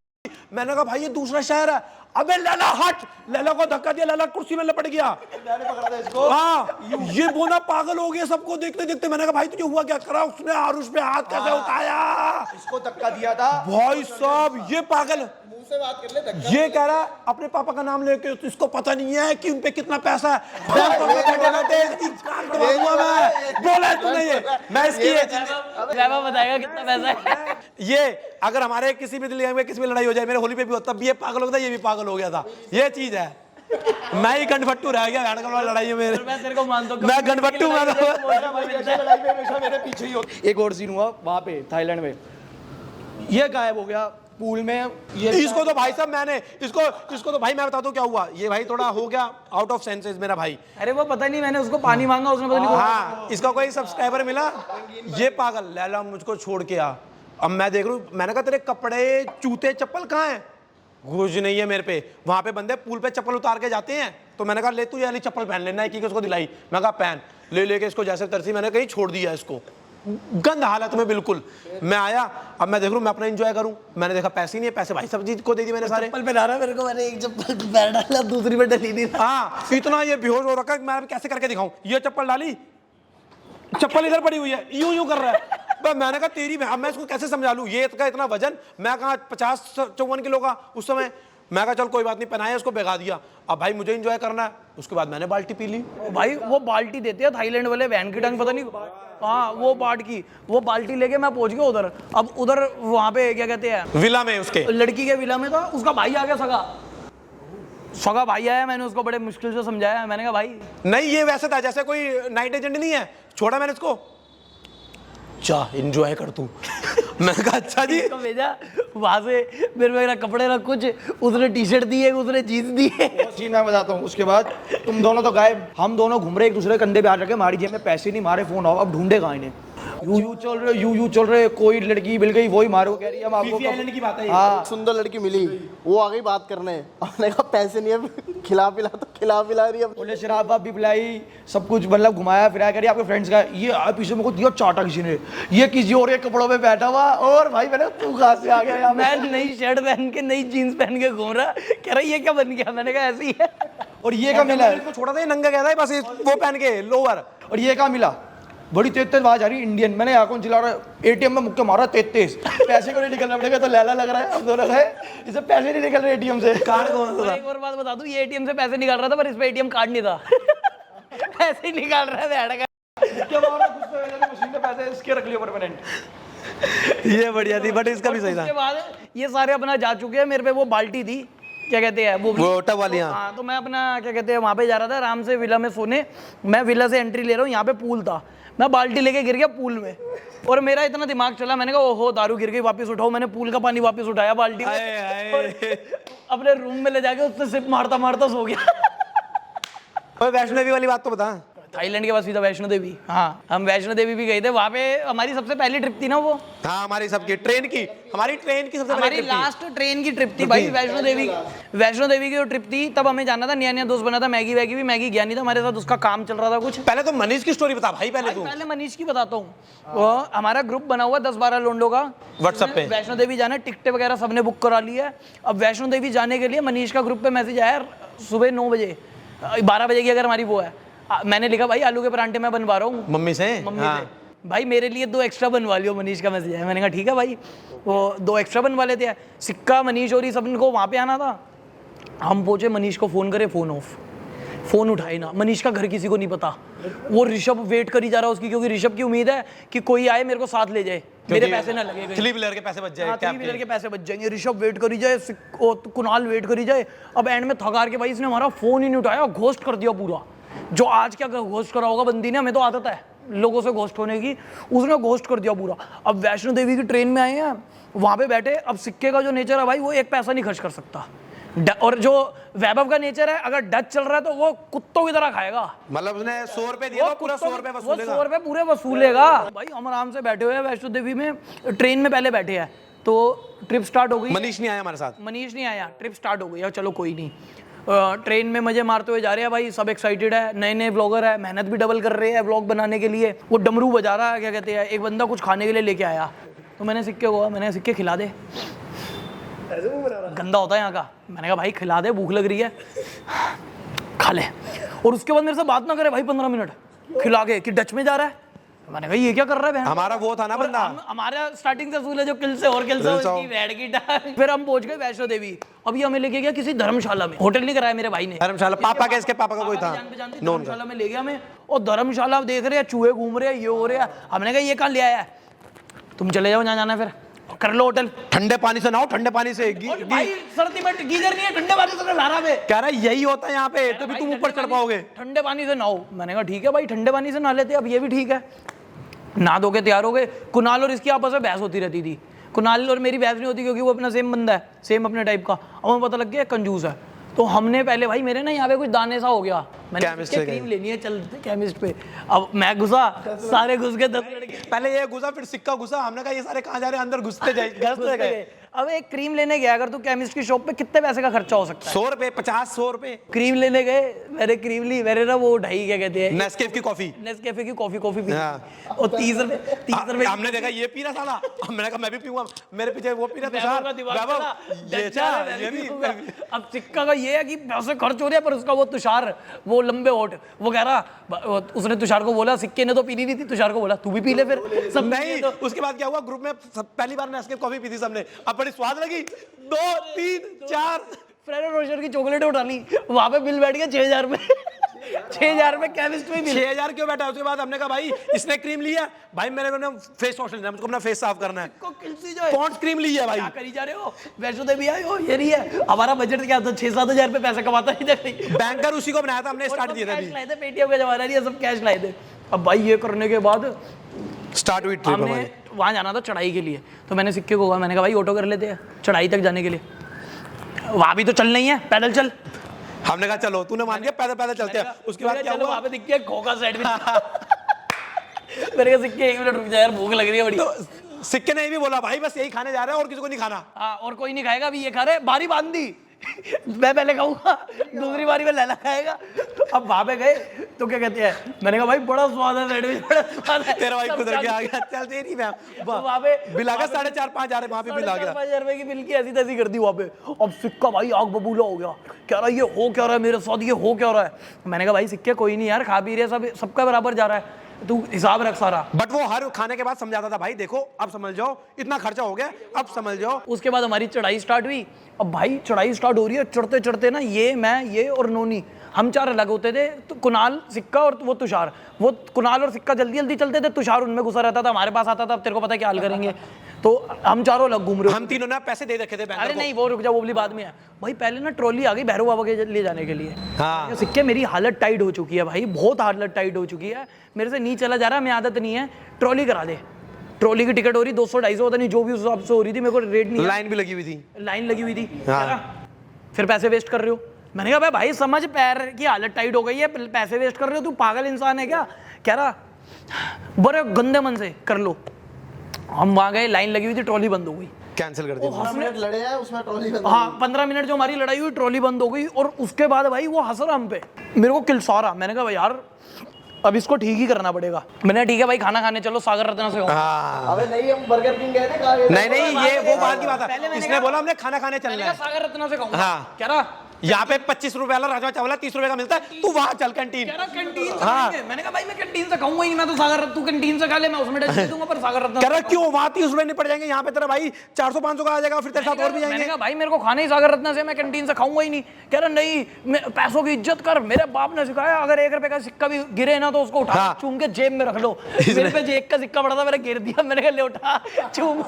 मैंने कहा भाई ये दूसरा शहर है, अबे लैला हट, लैला को धक्का दिया, लैला कुर्सी में लपट गया। मैंने पकड़ा था इसको। हाँ, ये बोना पागल हो गया सबको देखते देखते। मैंने कहा भाई तुझे हुआ क्या? करा उसने आरुष पे हाथ कैसे उठाया, इसको धक्का दिया था भाई साहब ये पागल। मुंह से बात कर ले, धक्का ये कह रहा है अपने पापा का नाम लेके, तो इसको पता नहीं है कि उनपे कितना पैसा है। बैंकॉक में बैठे इसकी कान दबाऊंगा मैं। बोला है तूने ये? मैं इसकी ड्राइवर बताएगा कितना पैसा है। ये अगर हमारे किसी भी दिल्ली में किसी में लड़ाई हो जाए, मेरे होली पे भी होता, तब भी ये पागल होता, ये भी पागल हो गया था। ये चीज है, मैं ही गंडफट्टू रह गया लड़ाई में। मैं तेरे को मानता हूँ, मैं गंडफट्टू मैं तो लड़ाई में हमेशा मेरे पीछे ही होता। एक और सीन हुआ वहां पे थाईलैंड में, ये गायब हो गया पूल में। ये इसको तो भाई साहब मैंने इसको तो भाई मैं बता दूं क्या हुआ। ये भाई थोड़ा हो गया आउट ऑफ सेंसेस मेरा भाई। अरे वो पता नहीं, मैंने उसको पानी मांगा, उसने पता नहीं हाँ, इसका कोई सब्सक्राइबर मिला, ये पागल लैला मुझको छोड़ के आ, अब मैं देख रहा हूँ, मैंने कहा तेरे कपड़े जूते चप्पल कहाँ हैं? कुछ नहीं है मेरे पे। वहां पे बंदे पूल पे चप्पल उतार के जाते हैं, तो मैंने कहा ले तू ये वाली चप्पल पहन लेना है, कि उसको दिलाई। मैं कहा पहन, ले लेके इसको जैसे तरसी मैंने कहीं छोड़ दिया इसको, गंद हालत में बिल्कुल। मैं आया, अब मैं देख रहा हूँ मैं अपना एंजॉय करूँ, मैंने देखा पैसे नहीं है, पैसे भाई सब्जी को दे दी मैंने सारे। चप्पल पहना रहा मेरे को, मैंने एक चप्पल पैर डाला, दूसरी पे डली नहीं। हाँ, इतना ये बेहोश हो रखा है, मैं अब कैसे करके दिखाऊं। ये चप्पल डाली, चप्पल इधर पड़ी हुई है, यूं यूं कर रहा है। तो मैंने कहा तेरी, अब मैं इसको कैसे समझा लूं, ये इसका इतना वजन, मैं कहा 50-54 किलो का उस समय। मैं कहा चल कोई बात नहीं, पहनाया उसको, बेगा दिया। अब भाई मुझे एंजॉय करना है। उसके बाद मैंने बाल्टी पी ली। भाई वो बाल्टी देते हैं थाईलैंड वाले, वैन की टंग पता नहीं, हाँ वो बाट की, वो बाल्टी लेके मैं पहुंच गया उधर। अब उधर वहां पे क्या कहते हैं, विला में, उसके लड़की के विला में था, उसका भाई आ गया, सगा भाई आया। मैंने उसको बड़े मुश्किल से समझाया, मैंने कहा भाई नहीं, ये वैसे था जैसे कोई नाइट एजेंट नहीं है, छोड़ा मैंने इसको, जा एंजॉय कर तू। मैंने कहा अच्छा जी। इसको भेजा वहां से, मेरा कपड़े ना कुछ, उसने टी शर्ट दी है, उसने जीन्स दी है। चीज मैं बताता हूँ। उसके बाद तुम दोनों तो गायब, हम दोनों घूम रहे एक दूसरे कंधे पे हाथ रखे, हमारी जेब में पैसे नहीं, मारे फोन आओ, अब ढूंढे कहाँ इन्हें। यू चल रहे, कोई लड़की मिल गई, वही मारो कह रही है हम आपको। आइलैंड की बात है ये। हाँ, सुंदर लड़की मिली, वो आ गई बात करने, हमने कहा पैसे नहीं है, खिला पिला, तो खिला पिला रही है। बोले शराब वाब भी पिलाई, सब कुछ मतलब घुमाया फिराया, कह रही आपके फ्रेंड्स का है। ये आया पीछे मेरे को दिया चाटा किसी ने, ये किसी और के कपड़ों में बैठा हुआ, और भाई मैंने तू कहाँ से आ गया यहाँ पे? मैं नई शर्ट पहन के, नई जीन्स पहन के घूम रहा, कह रहा ये क्या बन गया, मैंने कहा ऐसे ही है। और ये क्या मिला है? इसको छोड़ा था, ये नंगा कहता है बस, वो पहन के लोअर। और ये क्या मिला? बड़ी तेज आवाज आ रही इंडियन। मैंने यहाँ कौन चिल्ला रहा है? एटीएम में मुक्के मारा 33, पैसे को नहीं निकलना पड़ेगा, तो लैला लग रहा है। हम दोनों गए, इसे पैसे नहीं निकल रहे एटीएम से। कार्ड कौन सा और था? एक और बात बता दूं, ये एटीएम से पैसे निकाल रहा था, पर इस पे एटीएम कार्ड नहीं था। ऐसे ही निकाल रहा है बैठ का। क्या मारा? कुछ तो मैंने मशीन में पैसे इसके रख लिया परमानेंट। ये बढ़िया थी, बट इसका भी सही था। उसके बाद ये सारे अपना जा चुके हैं, मेरे पे वो बाल्टी थी, क्या कहते हैं वो टब वाली। हाँ, तो मैं अपना क्या कहते हैं वहाँ पे जा रहा था आराम से विला में सोने। मैं विला से एंट्री ले रहा हूँ, यहाँ पे पूल था, मैं बाल्टी लेके गिर गया पूल में, और मेरा इतना दिमाग चला, मैंने कहा ओहो दारू गिर गई, वापस उठाओ। मैंने पूल का पानी वापस उठाया बाल्टी में, और अपने रूम में ले जाके उससे सिप मारता मारता सो गया। वैष्णो देवी वाली बात तो बता। थाईलैंड के बाद सीधा वैष्णो देवी। हाँ, हम वैष्णो देवी भी गए थे, वहाँ पे हमारी सबसे पहली ट्रिप थी ना वो। हाँ, हमारी सबकी ट्रेन की, हमारी ट्रेन की सबसे हमारी पहली ट्रिप थी। लास्ट ट्रेन की ट्रिप थी भाई वैष्णो देवी। वैष्णो देवी की जो ट्रिप थी, तब हमें जाना था, नया नया दोस्त बना था, मैगी वैगी भी, मैगी गया नहीं था हमारे साथ, उसका काम चल रहा था कुछ। पहले तो मनीष की स्टोरी बता भाई, पहले तू। पहले मनीष की बताता हूँ। हमारा ग्रुप बना हुआ 10-12 लोंडों का व्हाट्सएप पे। वैष्णो देवी जाना, टिकटें वगैरह सबने बुक करा ली है। अब वैष्णो देवी जाने के लिए मनीष का ग्रुप पे मैसेज आया सुबह 9 बजे, 12 बजे की अगर हमारी वो है। मैंने लिखा भाई आलू के परांठे मैं बनवा रहा हूँ मम्मी से। मम्मी से, भाई मेरे लिए 2 एक्स्ट्रा बनवा लियो, मनीष का मैसेज है। मैंने कहा ठीक है भाई, वो 2 एक्स्ट्रा बनवा लेते हैं। सिक्का मनीष और ये सब को वहाँ पे आना था। हम पहुंचे, मनीष को फ़ोन करे, फ़ोन ऑफ, फ़ोन उठाए ना। मनीष का घर किसी को नहीं पता, वो ऋषभ वेट करी जा रहा है उसकी, क्योंकि ऋषभ की उम्मीद है कि कोई आए मेरे को साथ ले जाए, मेरे पैसे ना लगे। 3 व्हीलर के पैसे बच जाए, हाँ, 3 व्हीलर के पैसे बच जाएंगे। ऋषभ वेट करी जाए, कुणाल वेट करी जाए। अब एंड में थकार के भाई इसने हमारा फ़ोन ही नहीं उठाया, घोस्ट कर दिया पूरा। जो आज क्या घोस्ट करा होगा बंदी ने, हमें तो आदत है लोगों से घोस्ट होने की, उसने घोस्ट कर दिया पूरा। अब वैष्णो देवी की ट्रेन में आए हैं, वहाँ पे बैठे। अब सिक्के का जो नेचर है भाई, वो 1 पैसा नहीं खर्च कर सकता, और जो वैभव का नेचर है, अगर डच चल रहा है तो वो कुत्तों की तरह खाएगा। मतलब उसने 100 रुपए दिया, पूरा 100 रुपए वसूलेगा। 100 रुपए पूरे वसूलेगा भाई। हम आराम से बैठे हुए हैं वैष्णो देवी में, ट्रेन में पहले बैठे हैं, तो ट्रिप स्टार्ट हो गई। मनीष नहीं आया हमारे साथ, मनीष नहीं आया, ट्रिप स्टार्ट हो गई। अब चलो कोई नहीं, ट्रेन में मजे मारते हुए जा रहे हैं भाई, सब एक्साइटेड है, नए नए ब्लॉगर है, मेहनत भी डबल कर रहे हैं ब्लॉग बनाने के लिए। वो डमरू बजा रहा है, क्या कहते हैं, एक बंदा कुछ खाने के लिए लेके आया, तो मैंने सिक्के को, मैंने सिक्के खिला दे, गंदा होता है यहाँ का। मैंने कहा भाई खिला दे, भूख लग रही है, खा ले। और उसके बाद मेरे से बात ना करे भाई 15 मिनट खिला के, कि डच में जा रहा है। मैंने कहा ये क्या कर रहा है बहन? हमारा वो था ना बंदा, हमारा स्टार्टिंग से असूल है जो किल से और किल से उसकी बैठ की टांग। फिर हम पहुंच गए वैष्णो देवी। अभी हमें लेके गया किसी धर्मशाला में, होटल नहीं कराया मेरे भाई ने, धर्मशाला। पापा के, इसके पापा का कोई था, धर्मशाला में ले गया हमें। और धर्मशाला देख रहे हैं, चूहे घूम रहे हैं, ये हो रहे हैं। हमने कहा ये कहाँ ले आया है, तुम चले जाओ जहाँ जाना है, फिर कर लो होटल। ठंडे पानी से नहाओ, ठंडे पानी से। भाई सर्दी में गीजर नहीं है, ठंडे पानी से नहा रहा है। कह रहा है यही होता है यहाँ पे, तभी तुम ऊपर चढ़ पाओगे। ठंडे पानी से नहाओ। मैंने कहा ठीक है भाई, ठंडे पानी से नहा लेते। अब ये भी ठीक है, नहा धो के तैयार हो गए। कुणाल और इसकी आपस में बहस होती रहती थी। कुणाल और मेरी बहस नहीं होती क्योंकि वो अपना सेम बंदा है, सेम अपने टाइप का। अब हमें पता लग गया कंजूस है, तो हमने पहले भाई मेरे ना यहाँ पे कुछ दाने सा हो गया, मैंने Chemist क्या पे गए। क्रीम लेनी है, चल केमिस्ट पे। अब मैं घुसा, सारे घुस गए 10 लड़के पहले ये घुसा फिर सिक्का घुसा, हमने कहा ये सारे कहाँ जा रहे हैं, अंदर घुसते गए। अब एक क्रीम लेने गया, अगर तू केमिस्ट की शॉप पे कितने पैसे का खर्चा हो सकता है? 100 रुपए 50-100 रुपए। क्रीम लेने गए, मैंने क्रीम ली, मेरे ना वो ढाई क्या कहते हैं, नेस्केफ की कॉफी। नेस्कैफे की कॉफी पी हाँ। और 30 रुपए हमने देखा ये पी रहा साला, हमने कहा मैं भी पीऊंगा, मेरे पीछे वो पी रहा वैभव का दिमाग वैभव, चला, ये डंडा था, है, ये मैं भी भी पीऊंगा। अब सिक्का का ये है कि पैसे खर्च हो रहे हैं, पर उसका वो तुषार, वो लंबे होठ, वो कह रहा, उसने तुषार को बोला, सिक्के ने तो पीनी नहीं थी, तुषार को बोला तू भी पी ले फिर। सब नहीं, उसके बाद क्या हुआ, ग्रुप में पहली बार नेस्केफ कॉफी पी थी सबने, अब बड़ी स्वाद लगी, 2 3 4 फ्रेडो रोजर की चॉकलेटें उठा ली, वहां पे बिल बैठ गया 6000 में 6000 में केमिस्ट में बिल। 6000 क्यों बैठा? उसके बाद हमने कहा भाई इसने क्रीम ली है, भाई मेरे को ना फेस वॉश लेना है, मुझको अपना फेस साफ करना है, को किलसी जो है, पॉन्ड्स क्रीम ली है भाई। क्या करी जा रहे हो? वैष्णो देवी आए हो, ये नहीं है हमारा बजट, क्या था 6-7 हजार रुपए पैसा कमाता ही नहीं। बैंकर उसी को बनाया था हमने, स्टार्ट किए थे कैश अभी, लाए थे, पेटीएम का जमाना नहीं है, सब कैश लाए थे। अब भाई ये करने के बाद स्टार्ट हुई ट्रिप हमने हमारी। वहाँ जाना था चढ़ाई के लिए, तो मैंने सिक्के को कहा, मैंने कहा भाई ऑटो कर लेते हैं चढ़ाई तक जाने के लिए, वहाँ भी तो चल नहीं है, पैदल चल। हमने कहा चलो, तूने मान लिया पैदल पैदल चलते हैं। उसके बाद क्या हुआ, वहाँ पे दिख गया खोखा साइड में मेरे को सिक्के 1 मिनट रुक जा यार, भूख लग रही है बड़ी। तो सिक्के ने ये भी बोला भाई बस यही खाने जा रहे हैं और किसी को नहीं खाना। हाँ, और कोई नहीं खाएगा, अभी ये खा रहे, बारी बांध दी मैं पहले खाऊंगा, दूसरी बारी में लैला खाएगा। तो अब वहां पे गए तो क्या कहते हैं, मैंने कहा भाई बड़ा स्वाद है सैंडविच, बड़ा स्वाद है। तेरा भाई सब खुद के खा आ गए। गया, चल तेरी मैम तो वहाँ पे बिल आ गया 4.5-5 हजार, वहाँ पे बिल आ गया। 5,500 रुपए की बिल की ऐसी तैसी कर दी वहाँ पे। अब सिक्का भाई आग बबूला हो गया, कह रहा ये हो क्या रहा है मेरे साथ, ये हो क्या रहा है। मैंने कहा भाई सिक्के कोई नहीं यार, खा पी रहे सब, सबका बराबर जा रहा है, तू हिसाब रख सारा। बट वो हर खाने के बाद समझाता था भाई देखो अब समझ जाओ, इतना खर्चा हो गया अब समझ जाओ। उसके बाद हमारी चढ़ाई स्टार्ट हुई। अब भाई चढ़ाई स्टार्ट हो रही है, चढ़ते चढ़ते ना ये मैं ये और नोनी, हम 4 अलग होते थे, तो कुणाल, सिक्का और वो तुषार। वो कुणाल और सिक्का जल्दी जल्दी चलते थे, तुषार उनमें घुसा रहता था, हमारे पास आता था, अब तेरे को पता है क्या हाल करेंगे। तो हम चारों अलग घूम रहे हम तीनों ने पैसे दे रखे थे बैंकर अरे को। नहीं वो रुक जा, वो भी बाद में है भाई। पहले ना ट्रॉली आ गई भैरव बाबा के ले जाने के लिए। हाँ। सिक्के मेरी हालत टाइट हो चुकी है भाई, बहुत हालत टाइट हो चुकी है, मेरे से नहीं चला जा रहा, मैं आदत नहीं है, ट्रॉली करा दे। ट्रॉली की टिकट हो रही 200-250, पता नहीं जो भी उस हिसाब से हो रही थी, मेरे को रेट नहीं, लाइन भी लगी हुई थी, लाइन लगी हुई थी। हाँ। कह रहा, फिर पैसे वेस्ट कर रहे हो। मैंने कहा भाई समझ, पैर की हालत टाइट हो गई है, पैसे वेस्ट कर रहे हो, तू पागल इंसान है क्या? कह रहा बड़े गंदे मन से कर लो। हम वहां गए, लाइन लगी हुई थी, ट्रॉली बंद हो गई। कैंसिल कर दी। 15 मिनट लड़े हैं उसमें ट्रॉली बंद हो हाँ 15 मिनट जो हमारी लड़ाई हुई, ट्रॉली बंद हो गई। और उसके बाद भाई वो हंस रहा हम पे, मेरे को किलसा रहा। मैंने कहा भाई यार अब इसको ठीक ही करना पड़ेगा। मैंने ठीक है भाई खाना खाने चलो, सागर रत्ना से खाओ। हाँ। अबे नहीं, हम बर्गर किंग गए थे, कहाँ गए थे? नहीं नहीं ये वो बात की बात पहले है, मैंने इसने कहा- बोला हमने खाना खाने चलना है। सागर रत्ना से खाऊंगा। हाँ। कह रहा यहाँ पे 25 रुपए वाला राजमा चावल 30 रुपए का मिलता है, तू वहां चल कैंटीन। कह रहा कैंटीन से हाँ। खाएंगे। मैंने कहा भाई मैं कैंटीन से खाऊंगा ही नहीं, मैं तो सागर, तू कैंटीन से खा ले, मैं उसमें टच दे दूंगा, पर सागर रत्ना कह रहा क्यों, वहां 30 रुपए निपट जाएंगे, यहाँ पे तेरा भाई 400-500 का आ जाएगा, फिर तेरे साथ और भी मैंने जाएंगे। कहा भाई मेरे को खाना ही सागर रत्ना से, मैं कैंटीन से खाऊंगा ही नहीं। कह रहा नहीं, पैसों की इज्जत कर, मेरे बाप ने सिखाया, अगर 1 रुपए का सिक्का भी गिरे ना तो उसको उठा हाँ। चूम के जेब में रख लो। मेरे पे 1 का सिक्का पड़ा था, मैंने गिर दिया, मैंने कहा ले उठा चूम।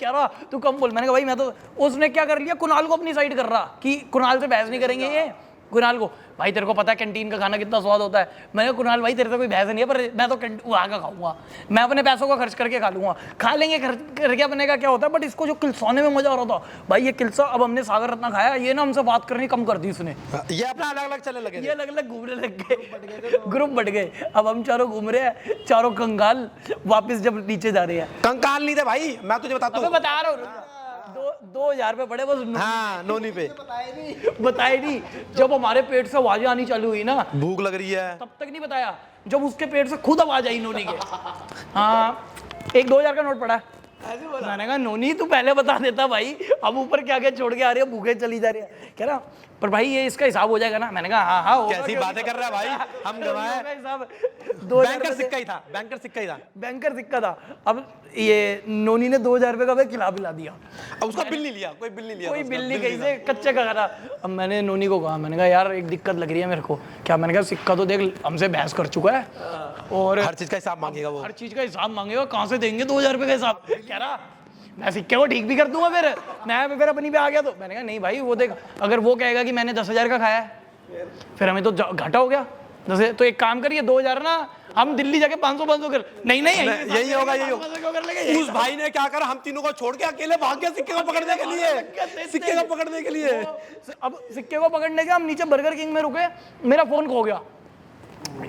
कह रहा तू कम बोल। मैंने कहा भाई मैं तो, उसने क्या कर लिया, कुणाल को अपनी साइड कर रहा कि कुणाल से बहस नहीं करेंगे ये। कुणाल को भाई तेरे को पता है कैंटीन का खाना कितना स्वाद होता है। मैंने कहा कुणाल भाई तेरे से कोई बहस नहीं है, पर मैं तो वहाँ का खाऊंगा, मैं अपने पैसों का खर्च करके खा लूंगा। खा लेंगे खर्च करके अपने का क्या होता है, बट इसको जो किलसाने में मजा आ रहा था भाई, ये किलसा। अब हमने सागर रत्ना खाया, ये ना हमसे बात करनी कम कर दी इसने, ये अपना अलग अलग चलने लगे ये अलग अलग घूमने लग गए, ग्रुप बढ़ गए। अब हम चारों घूम रहे हैं, चारों कंगाल, वापस जब नीचे जा रहे हैं। कंकाल नहीं थे भाई, मैं तुझे बताता अबे हूँ। बता रहा हूँ, 2,000 रुपए पड़े बस। हाँ नोनी पे बताए नहीं, जब हमारे पेट से आवाजें आनी चालू हुई ना, भूख लग रही है, तब तक नहीं बताया, जब उसके पेट से खुद आवाज आई नोनी के। हाँ 1-2 हज़ार का नोट पड़ा है। मैंने कहा नोनी तू पहले बता देता भाई, अब ऊपर क्या क्या छोड़ के आ रही है, भूखे चली जा रही है। कह रहा पर भाई ये इसका हिसाब हो जाएगा ना। मैंने कहा हाँ होगा, कैसी क्यों बातें नहीं कर रहा है भाई, हम गवाए। होगा हिसाब। 2,000 बैंकर रुपए सिक्का ही था, बैंकर सिक्का ही था। बैंकर सिक्का था। अब ये नोनी ने 2,000 रुपए का भाई खिला पिला दिया, अब उसका बिल नहीं लिया, कोई बिल नहीं लिया, कोई था बिल उसका, नहीं, कहीं से कच्चे का करा। अब मैंने नोनी को कहा, मैंने कहा यार एक दिक्कत लग रही है मेरे को। क्या? मैंने कहा सिक्का तो देख हमसे बहस कर चुका है और हर चीज का हिसाब मांगेगा वो। हर चीज का हिसाब मांगेगा, कहाँ से देंगे 2,000 रुपए का हिसाब? कह रहा मैं सिक्के को ठीक भी कर दूंगा, फिर अपनी पे आ गया तो। मैंने कहा नहीं भाई वो देख, अगर वो कहेगा कि मैंने 10,000 का खाया है, फिर हमें तो घाटा हो गया। जैसे तो एक काम करिए 2,000 ना हम दिल्ली जाके 500 कर नहीं यही होगा, यही होगा। 500 क्यों कर लेंगे? उस भाई ने क्या करा, हम तीनों को छोड़ के अकेले भाग गया सिक्के को पकड़ने के लिए, सिक्के को पकड़ने के लिए। अब सिक्के को पकड़ने के हम नीचे बर्गर किंग में रुके, मेरा फोन खो गया।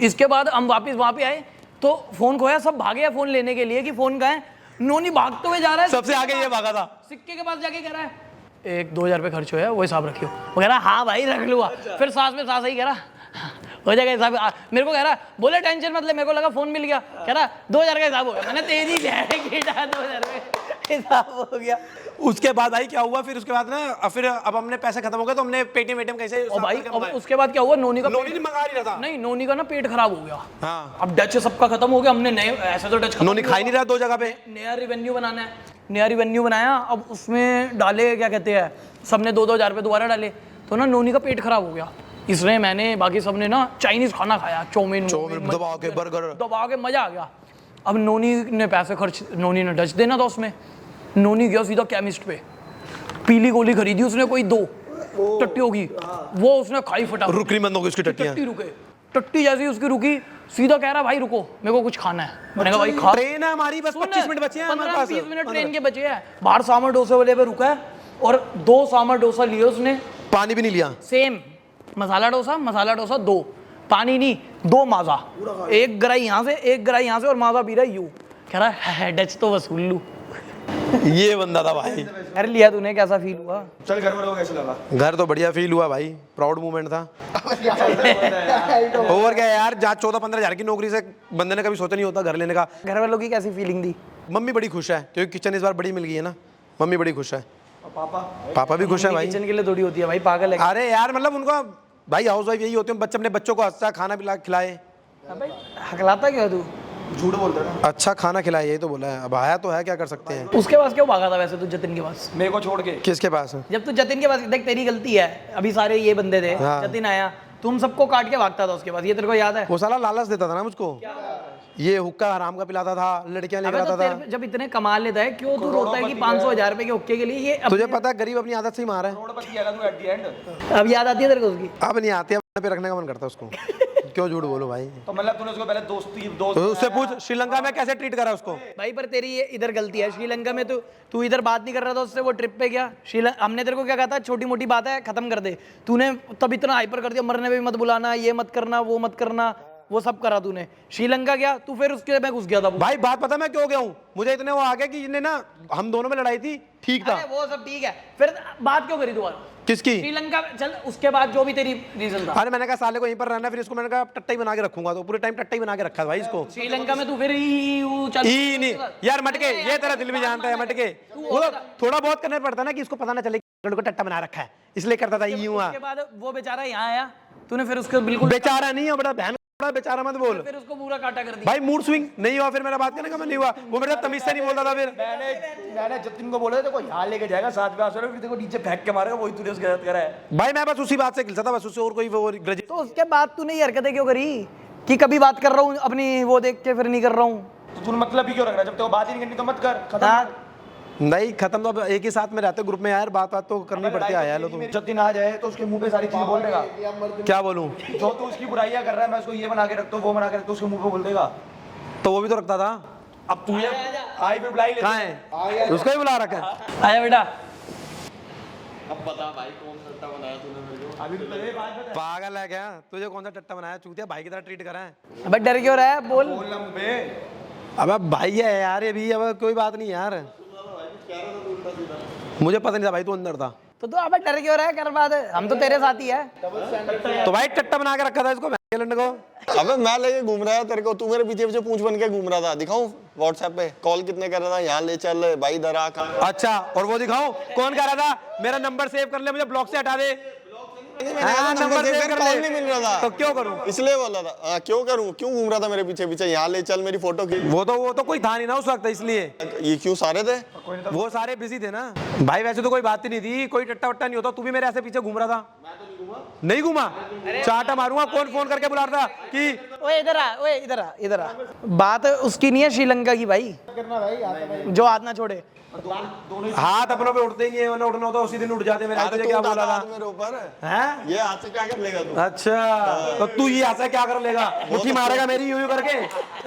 इसके बाद हम वापस वहां पे आए तो फोन खोया, सब भागे फोन लेने के लिए कि फोन कहाँ है। नोनी भागते हुए जा रहा है, सबसे आगे ये भागा था। सिक्के के पास जाके कह रहा है 1-2 हज़ार रुपये खर्च हुआ है, वो हिसाब रखियो। वो कह रहा हाँ भाई रख लूँगा। फिर सास में सास ही कह रहा हो जाएगा हिसाब। मेरे को कह रहा बोले टेंशन मतलब, मेरे को लगा फोन मिल गया। कह रहा 2,000 का हिसाब हो गया। मैंने तेजी से 2,000 रुपये हिसाब हो गया। उसके बाद भाई क्या हुआ फिर, उसके बाद ना फिर अब हमने पैसे खत्म हो गए तो हमने पेटीएम कैसे और भाई अब उसके बाद क्या हुआ, नोनी का नोनी नहीं मंगा रही था। नहीं, नोनी का ना पेट खराब हो गया। हाँ। अब डच सबका खत्म हो गया, हमने नए ऐसे तो डच नोनी खा ही नहीं रहा 2 जगह पे। नया रिवेन्यू बनाना है, नया रिवेन्यू बनाया। अब उसमें डाले क्या कहते हैं, सबने 2-2 हज़ार रुपये दोबारा डाले तो ना नोनी का पेट खराब हो गया। इसने मैंने बाकी सबने ना चाइनीज खाना खाया, चाउमीन दबा के बर्गर दबा के मजा आ गया। अब नोनी ने पैसे खर्च, नोनी ने डच देना था उसमें। नोनी गया सीधा केमिस्ट पे, पीली गोली खरीदी उसने कोई 2 टट्टियों की, वो उसने खाई फटाफट। रुकनी बंद हो गई उसकी टट्टियां। टट्टी रुके, टट्टी जैसी उसकी रुकी, सीधा कह रहा भाई रुको मेरे को कुछ खाना है। मैंने कहा भाई खा। ट्रेन है हमारी, बस 25 मिनट बचे हैं हमारे पास। 15-20 मिनट ट्रेन के बचे हैं। बाहर सामर डोसे वाले पे रुका है और 2 सामर डोसा लिए उसने, पानी भी नहीं लिया। सेम मसाला डोसा 2, पानी नहीं 2 माजा, एक गराई यहाँ से एक गराई यहाँ से और माजा पी रहा है। यू कह रहा है डच तो वसूल लूं। ये बंदा था भाई। अरे लिया तूने, कैसा फील हुआ? चल घर वालों को कैसे लगा? घर तो बढ़िया फील हुआ भाई, प्राउड मोमेंट था। और क्या यार, जहाँ 14-15 हज़ार की नौकरी से बंदे ने कभी सोचा नहीं होता घर लेने का। घर वालों की कैसी फीलिंग थी? मम्मी बड़ी खुश है क्योंकि किचन इस बार बड़ी मिल गई है ना, मम्मी बड़ी खुश है। पापा भी खुश है भाई। किचन के लिए थोड़ी होती है भाई, पागल है। अरे यार मतलब उनका भाई हाउस वाइफ यही होते हैं, बच्चे अपने बच्चों को अच्छा खाना खिलाए। भाई हकलाता क्यों तू? झूठ बोलता है। अच्छा खाना खिलाए, यही तो बोला है। अब आया तो है, क्या कर सकते हैं। उसके पास क्यों भागा था वैसे तू जतिन के पास? मेरे को छोड़ के। किसके पास? जब तू जतिन के पास, देख तेरी गलती है, अभी सारे ये बंदे थे, हाँ। जतिन आया, तुम सबको काट के भागता था उसके पास, ये तेरे को याद है? वो साला लालच देता था ना मुझको, ये हुक्का हराम का पिलाता था, लड़कियां लेकर अबे आता तो था। जब इतने कमा लेता है क्यों तू रोता है कि 500-1000 रुपए के हुक्के के लिए? ये तुझे पता है गरीब अपनी आदत से ही मारा है। करोड़पति है ना तू एट द एंड। अब याद आती है तेरे को उसकी? अब नहीं आती, अब पे रखने का मन करता है उसको। क्यों झूठ बोलो भाई। तो मतलब तूने उसको पहले दोस्त तो उससे पूछ श्रीलंका में कैसे ट्रीट करा उसको। भाई पर तेरी ये इधर गलती है, श्रीलंका में तू इधर बात नहीं कर रहा था उससे, वो ट्रिप पे गया श्रीलंका। हमने तेरे को क्या कहा था, छोटी मोटी बात है खत्म कर दे, तूने तब इतना हाइपर कर दिया, मरने पे भी मत बुलाना, ये मत करना, वो मत करना, वो सब करा तूने। श्रीलंका गया तू, फिर उसके मैं घुस गया था। भाई बात पता मैं क्यों गया हूँ, मुझे इतने वो आ गया कि इन्हें ना हम दोनों में लड़ाई थी, ठीक था। अरे वो सब ठीक है, फिर बात क्यों करी दोबारा? किसकी? श्रीलंका चल, उसके बाद जो भी तेरी रीजन था। अरे मैंने कहा साले को यहीं पर रहना, फिर इसको मैंने कहा टट्टा ही बना के रखूंगा, तो पूरे टाइम टट्टा ही बना के रखा भाई इसको। श्रीलंका में तू फिर चल ही नहीं यार मटके, ये तेरा दिल भी जानता है मटके, वो थोड़ा बहुत करना पड़ता ना कि इसको पता ना चले कि को टट्टा बना रखा है, इसलिए करता था यूं। उसके बाद वो बेचारा यहाँ आया, तूने फिर उसको बिल्कुल बेचारा नहीं है, बड़ा बहन बड़ा बेचारा मत बोल। फिर उसको पूरा काटा कर दिया भाई मूड स्विंग नहीं हुआ, फिर मेरा बात करने का मन नहीं हुआ, वो मेरे साथ तमीज से नहीं बोलता था। फिर मैंने जतिन को बोला था देखो यहाँ लेके जाएगा, साथ में आसर फिर देखो नीचे फेंक के मारेगा, वही तूने उसके साथ करा है। भाई मैं बस उसी बात से खिलता था, बस उससे और कोई वो ग्रज। तो उसके बाद तूने ये हरकतें क्यों करी कि कभी बात कर रहा हूँ अपनी वो देख के फिर नहीं कर रहा हूँ? तो तूने मतलब ही क्यों रख रहा है, जब तक बात ही नहीं करनी तो मत कर, खत्म। नहीं खत्म तो अब एक ही साथ में रहते ग्रुप में यार, बात तो करनी पड़ती है यार। तुम जतिन आ जाए तो उसके मुंह पे सारी चीजें बोल देगा। क्या बोलूं? जो तू उसकी बुराइयां कर रहा है, मैं उसको ये बना के रखता हूँ, वो बना के रखता हूँ, उसके मुंह पे बोल देगा। तो वो भी तो रखता था। अब तू ये आई पे बुलाई ले, कहाँ है? उसको ही बुला रखा है। आया बेटा। अब बता भाई कौन सा टट्टा बनाया तूने मेरे को? अभी तो तेरे बात बता। पागल है क्या? तुझे कौन सा टट्टा बनाया? चूतिया भाई की तरह ट्रीट करा है। अबे डर क्यों रहा है, बोल। बोलना मुंह पे। अब भाई है यार, ये भी अब कोई बात नहीं यार, मुझे पता नहीं था भाई तू अंदर था। तो तू अबे डर क्यों रहा है, कर बात, हम तो तेरे साथ ही है। तो भाई टट्टा बना के रखा था इसको लंड को। अबे मैं लेके घूम रहा था तेरे को, तू मेरे पीछे पीछे पूंछ बन के घूम रहा था। दिखाऊं व्हाट्सएप पे कॉल कितने कर रहा था, यहाँ ले चल भाई इधर आ। अच्छा और वो दिखाऊं कौन कह रहा था मेरा नंबर सेव कर ले, मुझे ब्लॉक से हटा दे। नंबर सेव कर, कॉल नहीं मिल रहा था तो क्यों करूं? इसलिए बोला था। क्यों करूं? क्यों घूम रहा था मेरे पीछे पीछे, यहाँ ले चल मेरी फोटो की। वो तो कोई था नहीं ना उस वक्त, इसलिए। ये क्यों सारे थे? वो सारे बिजी थे ना भाई, वैसे तो कोई बात ही नहीं थी, कोई टट्टा वट्टा नहीं होता। तू भी मेरे ऐसे पीछे घूम रहा था। नहीं घूमा, चाटा मारूंगा। कौन फोन करके बुला रहा था कि ओए इधर आ, ओए इधर आ, इधर आ। बात उसकी नहीं है श्रीलंका की भाई, जो हाथ ना छोड़े। हाथ अपनों पे उठते ही नहीं है, वरना उठना होता उसी दिन उठ जाते। मैंने अरे तुझे तू क्या उठाता बोला हाथ था? मेरे ऊपर हैं? ये हाथ से क्या कर लेगा तू? अच्छा, तो तू ये ऐसा क्या कर लेगा? मुट्ठी मारेगा मेरी यूं यूं करके?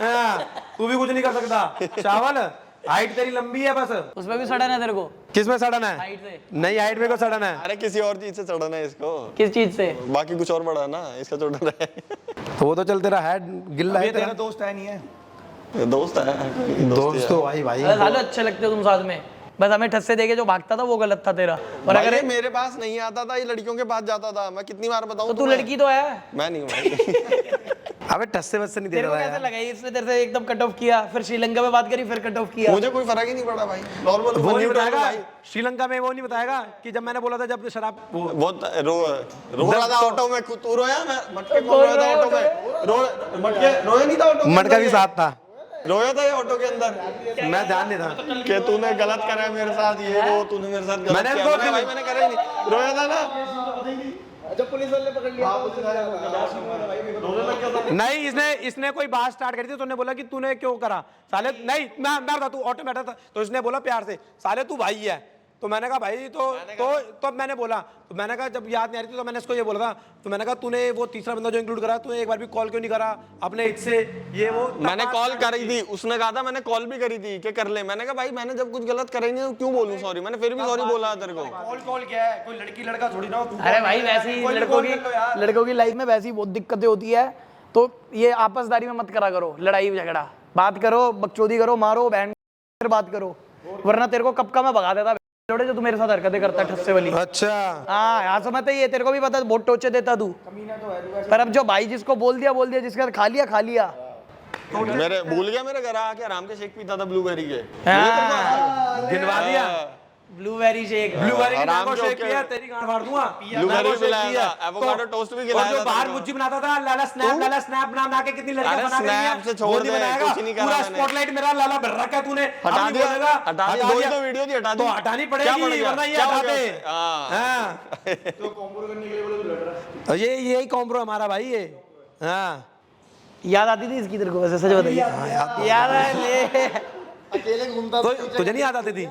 हाँ, तू भी कुछ नहीं कर सकता। चावल, हाइट तेरी लंबी है बस। उसमें भी सड़न है तेरे को? किस में सड़न है? हाइट से। नहीं, हाइट में को सड़न है। अरे किसी और चीज से चढ़ना है इसको, किस चीज से? बाकी कुछ और बड़ा ना, इसका चढ़ना है। तो वो तो चल तेरा है गिल्ला है ये तेरा तेरा। दोस्त है नहीं है? ये दोस्त है, दोस्त तो भाई भाई। अरे सालों अच्छे लगते हो तुम साथ में, बस हमें ठस्से देके जो भागता था वो गलत था तेरा। और भाई अगर ये मेरे पास नहीं आता था, ये लड़कियों के पास जाता था। मैं कितनी बार बताऊं तो तू तुम्हें? लड़की तो है। मैं नहीं हूं भाई। अबे ठस्से वस्से नहीं दे तेरे को रहा कैसे यार। लगा इसने तेरे से एकदम कट ऑफ किया, फिर श्रीलंका में बात करी, फिर कट ऑफ किया? मुझे कोई फर्क ही नहीं पड़ा भाई, नॉर्मल वो नहीं बताएगा श्रीलंका में, वो नहीं बताएगा कि जब मैंने बोला था जब शराब वो वो रो रहा था ऑटो में। तू रोया? मैं मटके खोल रहा था ऑटो में। मटके रोया नहीं था ऑटो में? मटका भी साथ था। रोया था ये ऑटो के अंदर। मैं ध्यान नहीं था कि तूने गलत करा है मेरे साथ, ये वो तूने मेरे साथ गलत मैंने किया। तो मैंने भाई मैंने करा ही नहीं, रोया था ना। जब पुलिस वाले ने पकड़ लिया नहीं, इसने कोई बात स्टार्ट करी थी तो उसने बोला कि तूने क्यों करा साले। नहीं, मैं था, तू ऑटो में बैठा था, तो इसने बोला प्यार से साले तू भाई है। तो मैंने कहा भाई तो मैंने बोला, तो मैंने कहा जब याद नहीं आ रही थी तो मैंने इसको ये बोला था। तो मैंने कहा तूने वो तीसरा बंदा जो इंक्लूड करा, तूने एक बार भी कॉल क्यों नहीं करा अपने इससे ये वो? मैंने कॉल करी थी, उसने कहा था मैंने कॉल भी करी थी कि कर ले। मैंने कहा भाई मैंने जब कुछ गलत करा ही नहीं तो क्यों बोलूं सॉरी। मैंने फिर भी सॉरी बोला तेरे को। कॉल क्या है? कोई लड़की लड़का थोड़ी ना हो तू। अरे भाई वैसे ही लड़कों की लाइफ में वैसी ही बहुत दिक्कतें होती है, तो ये आपसदारी में मत करा करो, लड़ाई झगड़ा। बात करो, बकचोदी करो, मारो बहन, फिर बात करो, वरना तेरे को कब का मैं भगा देता लोड़े जो तू मेरे साथ हरकतें करता है ठस्से वाली। अच्छा, हाँ यहाँ समझते ही है, तेरे को भी पता है बहुत टोचे देता तू। पर अब जो भाई जिसको बोल दिया जिसका खा लिया। मेरे भूल गया मेरे घर आके आराम के शेक पीता था ब्लूबेरी के। गिनवा दिया। ब्लूबेरी शेक, ब्लूबेरी की आराम मैंगो से शेक होके- पिया, तेरी गांड फाड़ दूंगा। ब्लूबेरी मैंगो शेक पिलाया पिया। था, एवोकाडो टोस्ट भी और खिलाया जो था बाहर तेरे को। मुझी बनाता था लाला स्नैप बना के कितनी लड़कियां अरे बना के स्नैप दिया। से छोड़ वो दे, नहीं बनाएगा। कुछ नहीं करा पूरा मैंने। स्पॉटलाइट मेरा लाला भर रखा है तूने। हटा अब नहीं दिया, बोलेगा, हटा दी, दो ही तो वीडियो थी, हटा दी। तो हटानी क्या पड़ेगी, पड़ गया? वरना ये क्या हो हटाते। गया? हाँ। हाँ। ये यही कॉम्प्रो हमारा भाई ये। हाँ, याद आती थी इसकी तेरे को? वैसे सच बताइए, याद है ले। अकेले घूमता तो तुझे नहीं याद आती थी?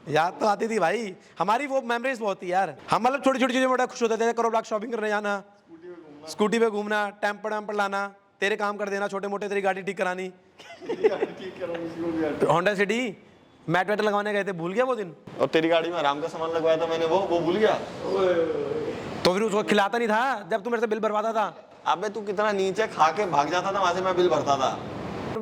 याद तो आती थी भाई, हमारी वो मेमोरीज बहुत थी यार। हम मतलब छोटी छोटी चीजें बड़ा खुश होते थे। करो ब्लॉक शॉपिंग करने जाना, स्कूटी पे घूमना, टेम्पर लाना, तेरे काम कर देना छोटे मोटे, तेरी गाड़ी ठीक करानी। होंडा सिटी मैट वैट लगवाने गए थे, भूल गया वो दिन? और तेरी गाड़ी में आराम का सामान लगवाया था मैंने, वो भूल गया। तो फिर उसको खिलाता नहीं था जब तू मेरे से बिल भरवाता था? अबे तू कितना नीचे खा के भाग जाता था, वहां से मैं बिल भरता था।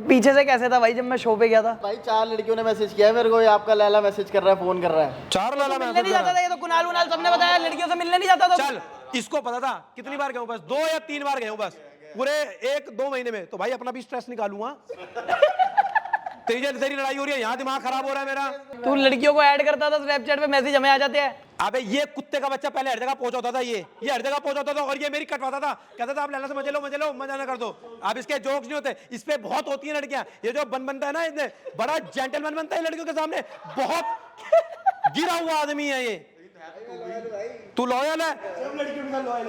पीछे से कैसे था भाई जब मैं शो पे गया था? भाई 4 लड़कियों ने मैसेज किया है मेरे को, ये आपका लैला मैसेज कर रहा है, फोन कर रहा है। 4 लाला मिलने नहीं जाता था, ये तो कुणाल उनाल सबने बताया, लड़कियों से मिलने नहीं जाता था। चल, इसको पता था कितनी बार गया हूँ, बस 2 या 3 बार गया हूँ बस पूरे 1-2 महीने में। तो भाई अपना भी स्ट्रेस निकालूंगा। तेरी लड़ाई हो रही है, यहाँ दिमाग खराब हो रहा है मेरा। तू लड़कियों को ऐड करता था स्नैपचैट पे, मैसेज हमें आ जाते हैं। अबे ये कुत्ते का बच्चा पहले हर जगह पहुंच होता था, ये हर जगह पहुंच होता था और ये मेरी कटवाता था, कहता था आप लैला से मजे लो मजा ना कर दो। अब इसके जोक्स नहीं होते, इस पे बहुत होती है लड़कियां। ये जो बनता है ना, इसने बड़ा जेंटलमैन बनता है लड़कियों के सामने, बहुत गिरा हुआ आदमी है ये। तू लॉयल है?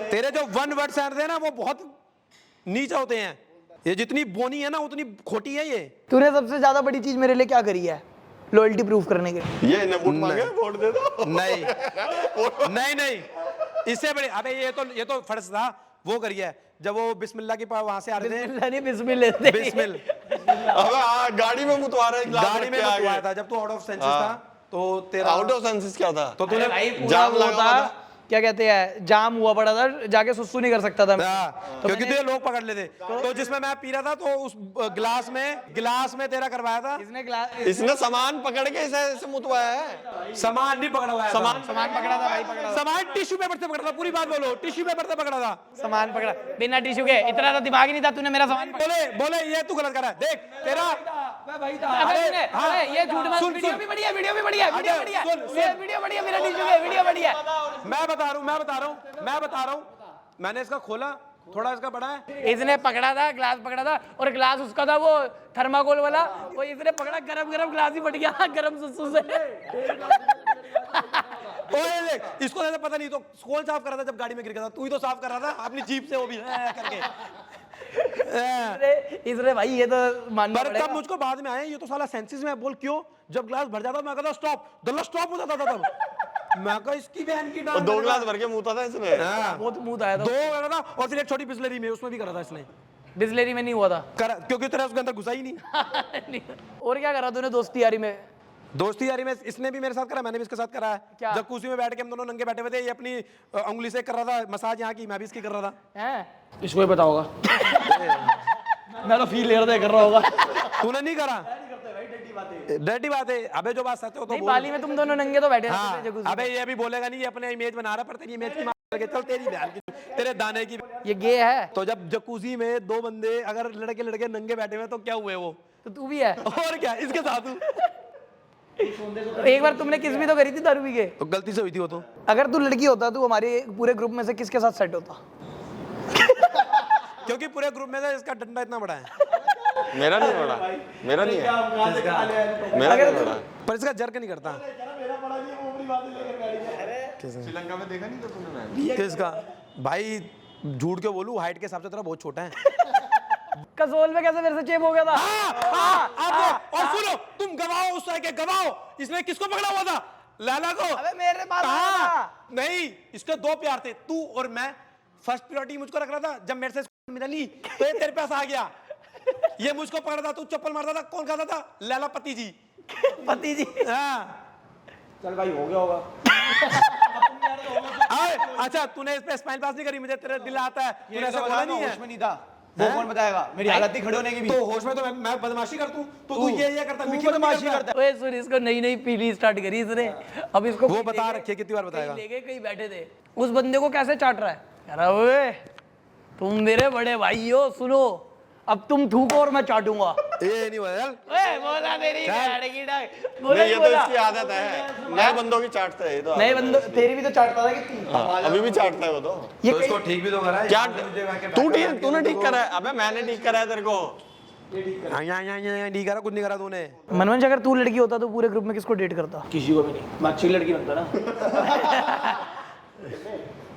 तेरे जो 1 वर्ड रहते हैं ना वो बहुत नीचे होते हैं। ये जितनी बोनी है ना उतनी खोटी है ये। तूने सबसे ज्यादा बड़ी चीज मेरे लिए क्या करी है लॉयल्टी प्रूफ करने के लिए? ये वोट मांगे, वोट दे दो। नहीं, इससे बड़ी। अबे ये तो फर्ज था, वो करिए जब वो बिस्मिल्लाह की वहां से आ रहे थे। नहीं बिस्मिल्लाह बिस्मिल अबे गाड़ी में मुतवा रहा है, गाड़ी में आया था जब तू आउट ऑफ सेंसेस था। तो तेरा आउट ऑफ सेंसेस क्या था? तो तूने जाम लगा हुआ था। क्या कहते हैं, जाम हुआ पड़ा था, जाके सुसु नहीं कर सकता था मैं। क्योंकि तुझे लोग पकड़ लेते। तो जिसमें मैं पी रहा था तो उस गिलास में तेरा करवाया था। इसने सामान पकड़ के इसे मुतवाया है। सामान नहीं पकड़ा हुआ है, सामान पकड़ा था भाई, पकड़ा सामान टिश्यू पेपर से पकड़ा था। पूरी बात बोलो, टिश्यू पेपर से पकड़ा था। सामान पकड़ा बिना टिश्यू के। इतना तो दिमाग ही नहीं था, तूने मेरा सामान बोले ये तू गलत कर रहा है। देख तेरा अरे ये झूठ मत। वीडियो भी बढ़िया, वीडियो बढ़िया, मेरा टिश्यू है, वीडियो बढ़िया। मैं बता रहा हूँ मैंने इसका खोला, थोड़ा इसका बड़ा है। इसने पकड़ा था, ग्लास पकड़ा था, और ग्लास उसका था वो थर्माकोल वाला, वो इसने पकड़ा, गरम ग्लास ही फट गया गरम सुसु से। ओए देख, इसको ज्यादा पता नहीं, तो कौन साफ कर रहा था जब गाड़ी में गिर गया था? तू ही तो साफ कर रहा था अपनी जीप से, वो भी करके। इसलिए भाई ये तो मानना पर पड़ेगा। तब मुझको बाद में आया ये तो साला सेंसेस में, बोल क्यों, जब ग्लास भर जाता मैं कहता स्टॉप, दल्ला स्टॉप हो जाता था तब। मैं कहा इसकी बहन की और डांट। 2 ग्लास भर के मुंह था इसने। बहुत मुंह आया था। 2 करा था और फिर एक छोटी बिस्लरी में, उसमें भी करा था इसने। बिस्लेरी में नहीं हुआ था। करा क्योंकि तेरा उसके अंदर घुसा ही नहीं। और क्या करा तूने दोस्ती यारी में? दोस्ती यारी में इसने भी मेरे साथ करा, मैंने भी इसके साथ करा है। क्या? जब कुर्सी में बैठ के हम दोनों नंगे बैठे हुए थे, ये अपनी उंगली से कर रहा था मसाज यहाँ की, मैं भी इसकी कर रहा था। हैं? इसको ही पता होगा। मैं तो फील कर रहा होगा। तूने नहीं करा? डर्टी बात है। अबे जो बात सच हो तो नहीं, बोल। बाली में तुम दोनों नंगे तो बैठे हाँ, रहते थे जगूज़ी अबे में। ये अभी बोलेगा नहीं, ये अपने इमेज बना रहा, पर तेरी इमेज की मार के चल, तेरी बहन की, तेरे दाने की। ये गे है तो जब जकूजी में 2 बंदे अगर लड़के लड़के नंगे बैठे हुए तो क्या हुए वो? तो तू भी है। और क्या इसके साथ हूँ। एक बार तुमने किस भी तो करी थी दारू पी के। तो गलती से हुई थी वो तो। अगर तू लड़की होता तो हमारे पूरे ग्रुप में से किसके साथ सेट होता? क्योंकि पूरे ग्रुप में से इसका डंडा इतना बड़ा है। मेरा नहीं बड़ा, मेरा नहीं है, मेरा नहीं बड़ा। पर इसका जर्क नहीं करता। श्रीलंका में देखा नहीं था तूने मैच? किसका? भाई झूठ क्यों बोलूं, हाइट के हिसाब से तेरा बहुत छोटा है। कसोल में कैसे मेरे से चेप हो गया था? और सुनो, तुम गवाओ उस तरह के गवाओ। इसने किसको पकड़ा हुआ था? लैला को। अबे मेरे पास आया कहाँ? था। नहीं, इसके 2 प्यार थे, तू और मैं। फर्स्ट प्रायोरिटी मुझको रख रहा था। जब मेरे से मिली तो ये तेरे पास आ गया। ये मुझको पकड़ा था, तू चप्पल मारता था, कौन खाता था? लैला पति जी। पति जी। हाँ। चल भाई हो गया होगा। अच्छा, तूने इस पे स्माइल पास नहीं करी, मुझे तेरा दिल आता है। तूने ऐसा बोला नहीं है। होश में नहीं था। वो कौन बताएगा? मेरी हालत थी खड़े होने की भी। तो होश में तो मैं बदमाशी करतू, तो तू ये करता, तू विकी बदमाशी करता। ओए सुन, इसको नई नई पीली स्टार्ट करी इसने। अब इसको वो कहीं बता लेके- रखिए कितनी बार बताएगा। कहीं लेके कहीं बैठे थे, उस बंदे को कैसे चाट रहा है? कह रहा ओए तुम मेरे बड़े भाई हो, सुनो अब तुम थूको और मैं चाटूंगा। ये नहीं बोला यार। ओए बोला तेरी गाड़ी की डाक। बोला नहीं, ही ये तो बोला। इसकी आदत है, नए बंदों की चाटता है ये तो। नए बंदो तेरी भी तो चाटता था कि हाँ, अभी भी चाटता है वो तो। ये तो इसको ठीक भी तो करा है। क्या तूने ठीक करा है? अबे मैंने ठीक करा है तेरे को। नहीं करा, कुछ नहीं करा तूने। मनवंश, अगर तू लड़की होता तो पूरे ग्रुप में किसको डेट करता? किसी को भी नहीं। मैं अच्छी लड़की बनता ना।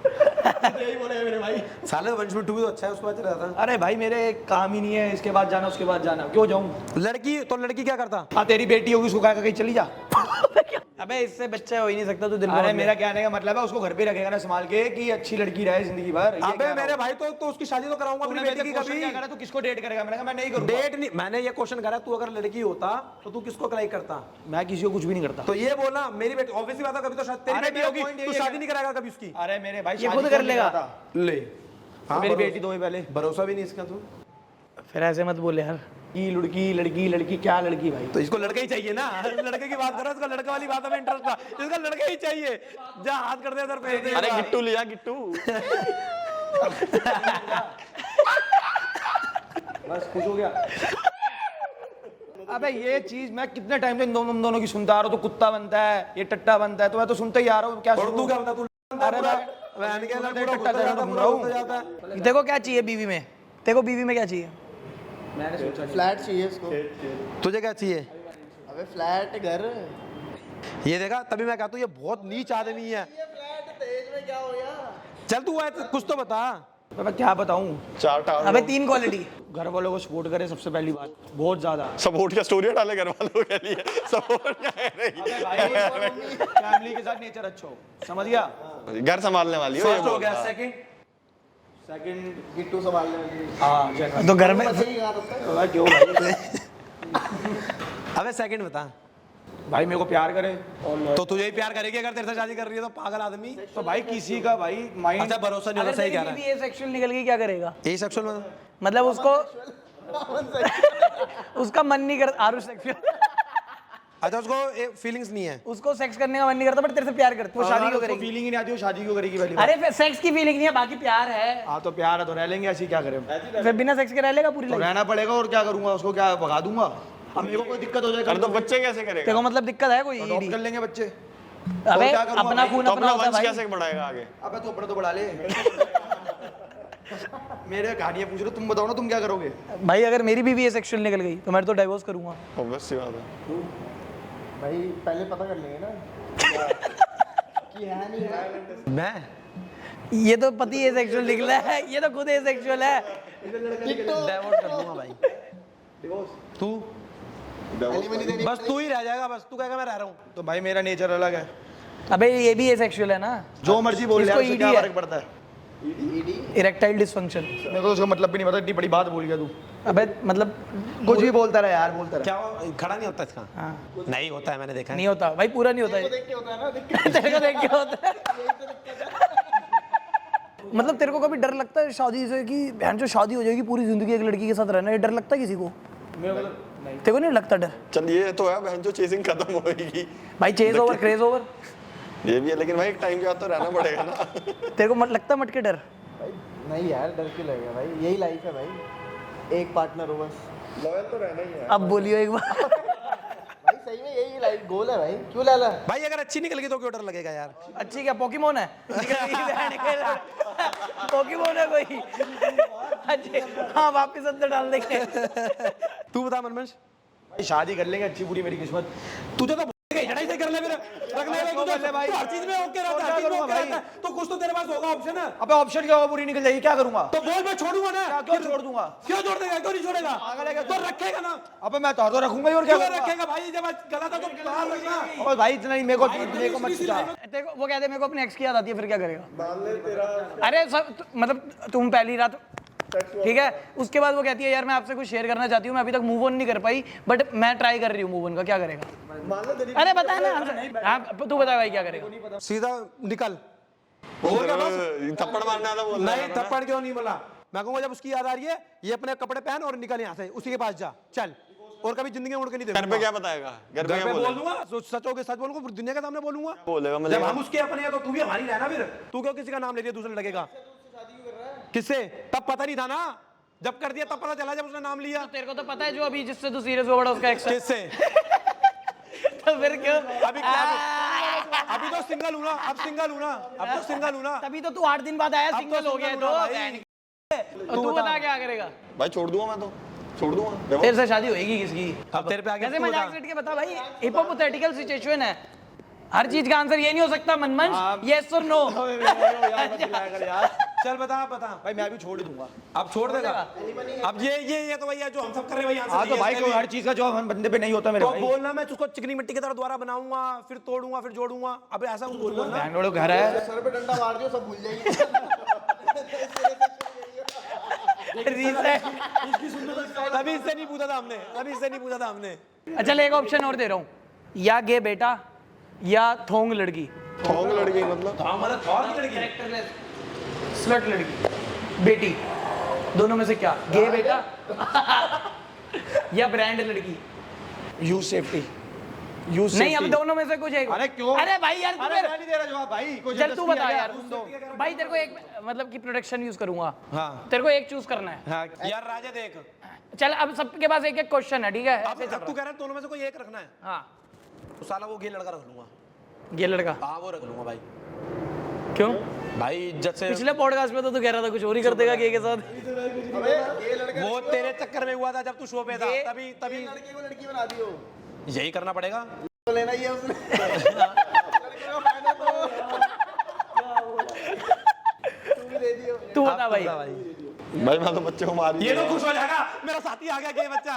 यही बोलेगा मेरे भाई। साले वंश में टू भी तो अच्छा है, उसके बाद चला जाता। अरे भाई मेरे काम ही नहीं है, इसके बाद जाना उसके बाद जाना, क्यों जाऊं? लड़की तो लड़की क्या करता? हाँ तेरी बेटी होगी, उसको कहा कहीं चली जा। अबे इससे बच्चा हो ही नहीं सकता तू दिल अरे में। मेरा कहने का मतलब है उसको घर पे रखेगा ना संभाल के कि अच्छी लड़की रहे जिंदगी भर। ये अबे कह रहा मेरे हूं। भाई तो उसकी शादी तो कराऊंगा अपनी तूने बेटी की। मेरे से कभी क्या करा? तू किसको डेट करेगा? मैंने कहा मैं नहीं करूंगा। डेट नहीं, मैंने ये क्वेश्चन करा, तू अगर लड़की होता तो तू किसको लाइक करता? मैं किसी को कुछ भी नहीं करता। तो ये बोला मेरी बेटी, ऑब्वियसली बात है, कभी तो शायद तेरी अरे बेटी मेरा होगी, point तू यही है शादी कि- नहीं कराएगा कभी उसकी। अरे मेरे भाई ये शादी खुद कौन कर नहीं लेगा। करता? ले मेरी बेटी तो वही पहले। भरोसा भी नहीं इसका तू। फिर ऐसे मत बोले यार। की लड़की लड़की लड़की क्या लड़की भाई? तो इसको लड़का ही चाहिए ना। लड़के की बात कर रहा है, इसका लड़का वाली बात में इंटरेस्ट था, इसका लड़का ही चाहिए। जा हाथ कर दे इधर पे। अरे गिट्टू लिया, गिट्टू। बस खुश हो गया। अबे ये चीज मैं कितने टाइम से इन दोनों की सुनता आ रहा हूँ। तो कुत्ता बनता है, ये टट्टा बनता है, तो मैं तो सुनता ही आ रहा हूँ। क्या और सुनूं? तू क्या बनता? तू अरे वैन के अंदर पूरा टट्टा घुसता जाता, घूम पूरा रहा हूँ। घुसता जाता है। देखो क्या चाहिए बीवी में, देखो बीवी में क्या चाहिए। मैंने सोचा नहीं। फ्लैट चाहिए इसको। तुझे क्या चाहिए? अबे फ्लैट घर। ये देखा, तभी मैं कहता हूँ ये बहुत नीच आदमी है। ये फ्लैट तेज में क्या हो गया? चल तू कुछ तो बता। तो मैं क्या बताऊं? 4 टावर। अबे 3 क्वालिटी। घर वालों को सपोर्ट करे सबसे पहली बात, बहुत ज्यादा। सपोर्ट का स्टोरी डाले घर वालों के लिए। सपोर्ट क्या है? फैमिली के साथ नेचर अच्छा हो, समझ गया? घर संभालने वाली हो ये फर्स्ट हो बोल गया, रहा। सेकंड गिट्टू संभालने वाली। हाँ जनरल। तो घर में सही कहा था। भाई क्यों भाई? अबे सेकंड बता। भाई मेरे को प्यार करे तो तुझे ही प्यार करेगी अगर तेरे से शादी कर रही है तो, पागल आदमी। तो भाई किसी का भाई माइंड। अच्छा भरोसा नहीं होता, सही कह रहा है। ये सेक्सुअल निकल गई क्या करेगा? यही सेक्सुअल में मतलब उसको उसका मन नहीं करता आरुष सेक्सुअल। अच्छा उसको फीलिंग्स नहीं है। उसको सेक्स करने का मन नहीं करता बट तेरे से प्यार करती है। वो शादी क्यों करेगी? फीलिंग ही नहीं आती, वो शादी क्यों करेगी पहली बात? अरे सेक्स की फीलिंग नहीं है, बाकी प्यार है। हाँ तो प्यार है तो रह लेंगे, ऐसी क्या करें? फिर बिना सेक्स के रह लेगा पूरी तो लाइफ? रहना पड़ेगा, और क्या करूंगा? उसको क्या भगा दूंगा? अब मेरे को कोई दिक्कत हो जाए अरे तो बच्चे कैसे करेगा? देखो मतलब दिक्कत है कोई? अडॉप्ट कर लेंगे बच्चे। अबे क्या करूंगा अपना भाई? खून तो अपना अपना होता है वंश भाई। कैसे बढ़ाएगा आगे? अबे तो अपना तो बढ़ा ले। मेरे कहानियां पूछ रहे हो, तुम बताओ ना तुम क्या करोगे? भाई अगर मेरी बीवी सेक्सुअल निकल गई तो मैं तो डाइवोर्स करूंगा। ऑब्वियस सी बात है। भाई पहले पता कर लेंगे ना कि है नहीं है। मैं ये तो पति एसेक्सुअल निकला है, ये तो खुद एसेक्सुअल है। डाइवोर्स कर दूंगा भाई। तू बस तू ही रह जाएगा, बस तू कहेगा मैं रह रहा हूँ। तो भाई मेरा नेचर अलग है, अबे ये भी एसेक्सुअल है ना, जो मर्जी बोल ले, इसको उससे ED क्या है। फर्क पड़ता है? Erectile dysfunction. मेरे को उसका मतलब भी नहीं पता, इतनी बड़ी बात बोल गया तू। अबे मतलब कुछ भी बोलता रहा यार, बोलता रहा। क्या खड़ा नहीं होता इसका? हाँ, नहीं होता है, मैंने देखा है। नहीं होता भाई, पूरा नहीं होता है। देख के होता है ना, देख तेरे को देख के होता है। मतलब तेरे को कभी डर लगता है शादी से कि बहन जो शादी हो जाएगी पूरी जिंदगी एक लड़की के साथ रहना, ये डर लगता है किसी को? तेरे को नहीं लगता डर? चल ये तो है बहन जो चेसिंग खत्म होएगी, भाई चेज ओवर, क्रेज ओवर। ये भी है, लेकिन भाई एक टाइम के बाद तो रहना पड़ेगा ना। तेरे को लगता मट के डर? भाई नहीं यार, डर क्यों लगेगा भाई, यही लाइफ है भाई, एक पार्टनर हो बस। लॉयल तो रहना ही है। अब बोलियो एक बार। भाई सही में यही लाइफ गोल है भाई, क्यों लाला? भाई अगर अच्छी निकल गई तो क्यों डर लगेगा यार? अच्छी क्या पोकेमोन है? पोकेमोन है कोई? अच्छा हाँ, वापिस अंदर डाल देंगे। तू बता मनमंश। भाई शादी कर लेंगे, अच्छी पूरी मेरी किस्मत। तुझे तो लड़ाई से कर ले, फिर रखने में तुझे भाई। हर चीज में ओके रहता है, हर चीज में ओके रहता है, तो कुछ तो तेरे पास होगा ऑप्शन है। अबे ऑप्शन क्या होगा, पूरी निकल जाएगी, क्या करूंगा? तो बोल मैं छोड़ूंगा ना। क्यों छोड़ दूंगा? क्यों छोड़ देगा? क्यों नहीं छोड़ेगा? पागल है क्या तो रखेगा ना। अबे मैं तो रखूंगा ही, और क्या क्यों करूंगा? रखेगा भाई? जब गलत है तो बाहर रखना। और भाई इतना नहीं, मेरे को मत सिखा। तेरे को वो कहते हैं मेरे को अपने एक्स की याद आती है, फिर क्या करेगा? अरे सब मतलब तुम पहली रात ठीक है, उसके बाद वो कहती है यार मैं आपसे कुछ शेयर करना चाहती हूँ, मैं अभी तक मूव ऑन नहीं कर पाई, बट मैं ट्राई कर रही हूँ मूव ऑन का, क्या करेगा? अरे बता ना, हाँ तू बता भाई क्या करेगा? सीधा निकल। हो गया बस। थप्पड़ मारना था बोल नहीं थप्पड़ क्यों नहीं बोला? मैं कहूंगा जब उसकी याद आ रही है, ये अपने कपड़े पहन और निकल यहाँ से, उसी के पास जा, चल, और कभी जिंदगी में उड़ के नहीं घर देखूंगा। पे क्या बताएगा? घर पे घर क्या पे बोल बोलेगा? दूंगा, सच हो के सच बोलूंगा, फिर दुनिया के सामने बोलूंगा। बोलेगा जब मिलेगा। हम उसके अपने हैं तो तू भी हमारी रहना। फिर तू क्यों किसी का नाम ले रही है दूसरे लड़के का? किससे? तब पता नहीं था ना, जब कर दिया तब पता चला, जब उसने नाम लिया। तेरे को तो पता है जो अभी जिससे तू सीरियस हो बड़ा उसका एक्स है। किससे? तो फिर क्यों? अभी क्या? अभी तो सिंगल हूं ना, अब सिंगल हूं ना, अब तो सिंगल हूं ना। तभी तो तू 8 दिन बाद आया, अब तो सिंगल हो गया single हूं ना भाई। तो तू बता क्या करेगा? भाई छोड़ दूंगा, मैं तो छोड़ दूंगा। तेरे से शादी होएगी किसकी? अब तेरे पे आ गया, कैसे तू मजाक बता। सेट के बता भाई, हिपोथेटिकल सिचुएशन है, हर चीज का आंसर ये नहीं हो सकता मनमंश, यस और नो। चल बता बता। भाई मैं भी छोड़ ही दूंगा। अब छोड़ देगा? अब ये तो भैया जो हम सब कर रहे हैं भाई, हाँ तो भाई कोई हर चीज का जवाब हम बंदे पे नहीं होता मेरे तो भाई। बोलना मैं उसको चिकनी मिट्टी की तरह दोबारा बनाऊंगा, फिर तोड़ूंगा, फिर जोड़ूंगा। अब ऐसा कुछ बोलना ना। बैंगलोर घर है, सर पे डंडा मार दियो, सब भूल जाएंगे। अभी इससे नहीं पूछा था हमने, अभी इससे नहीं पूछा था हमने। अच्छा एक ऑप्शन और दे रहा हूँ, या गे बेटा या थोंग लड़की। थोंग लड़की मतलब? स्लट लड़की, बेटी, दोनों में से क्या? गे बेटा या ब्रांड लड़की? यूज सेफ्टी, यूज नहीं, अब दोनों में से कुछ एक। अरे क्यों? अरे भाई यार तू अरे मेरे- मैं नहीं दे रहा जवाब भाई, कोई चल तू जबरदस्ती बता है यार, तुम दो। भाई तेरे को एक मतलब कि प्रोडक्शन यूज करूंगा, हाँ तेरे को एक चूज करना है। हाँ यार राजा देख, चल अब सबके पास एक एक क्वेश्चन है, ठीक है? अब तू कह रहा है दोनों में से कोई एक रखना है, हाँ, तो साला वो गे लड़का रख लूंगा। ये लड़का हाँ वो रख लूंगा भाई। क्यों? भाई इज्जत से। पिछले पॉडकास्ट में तो तू कह रहा था कुछ और ही कर देगा गे के साथ। वो तेरे चक्कर में हुआ था जब तू शो पे था, तभी तभी लड़की को लड़की बना दियो, यही करना पड़ेगा। तो लेना ही है उसने। तू भी दे दियो। तू बता भाई। भाई मैं तो बच्चे को मार ही ये तो दिया। खुश हो जाएगा, मेरा साथी आ गया गे बच्चा।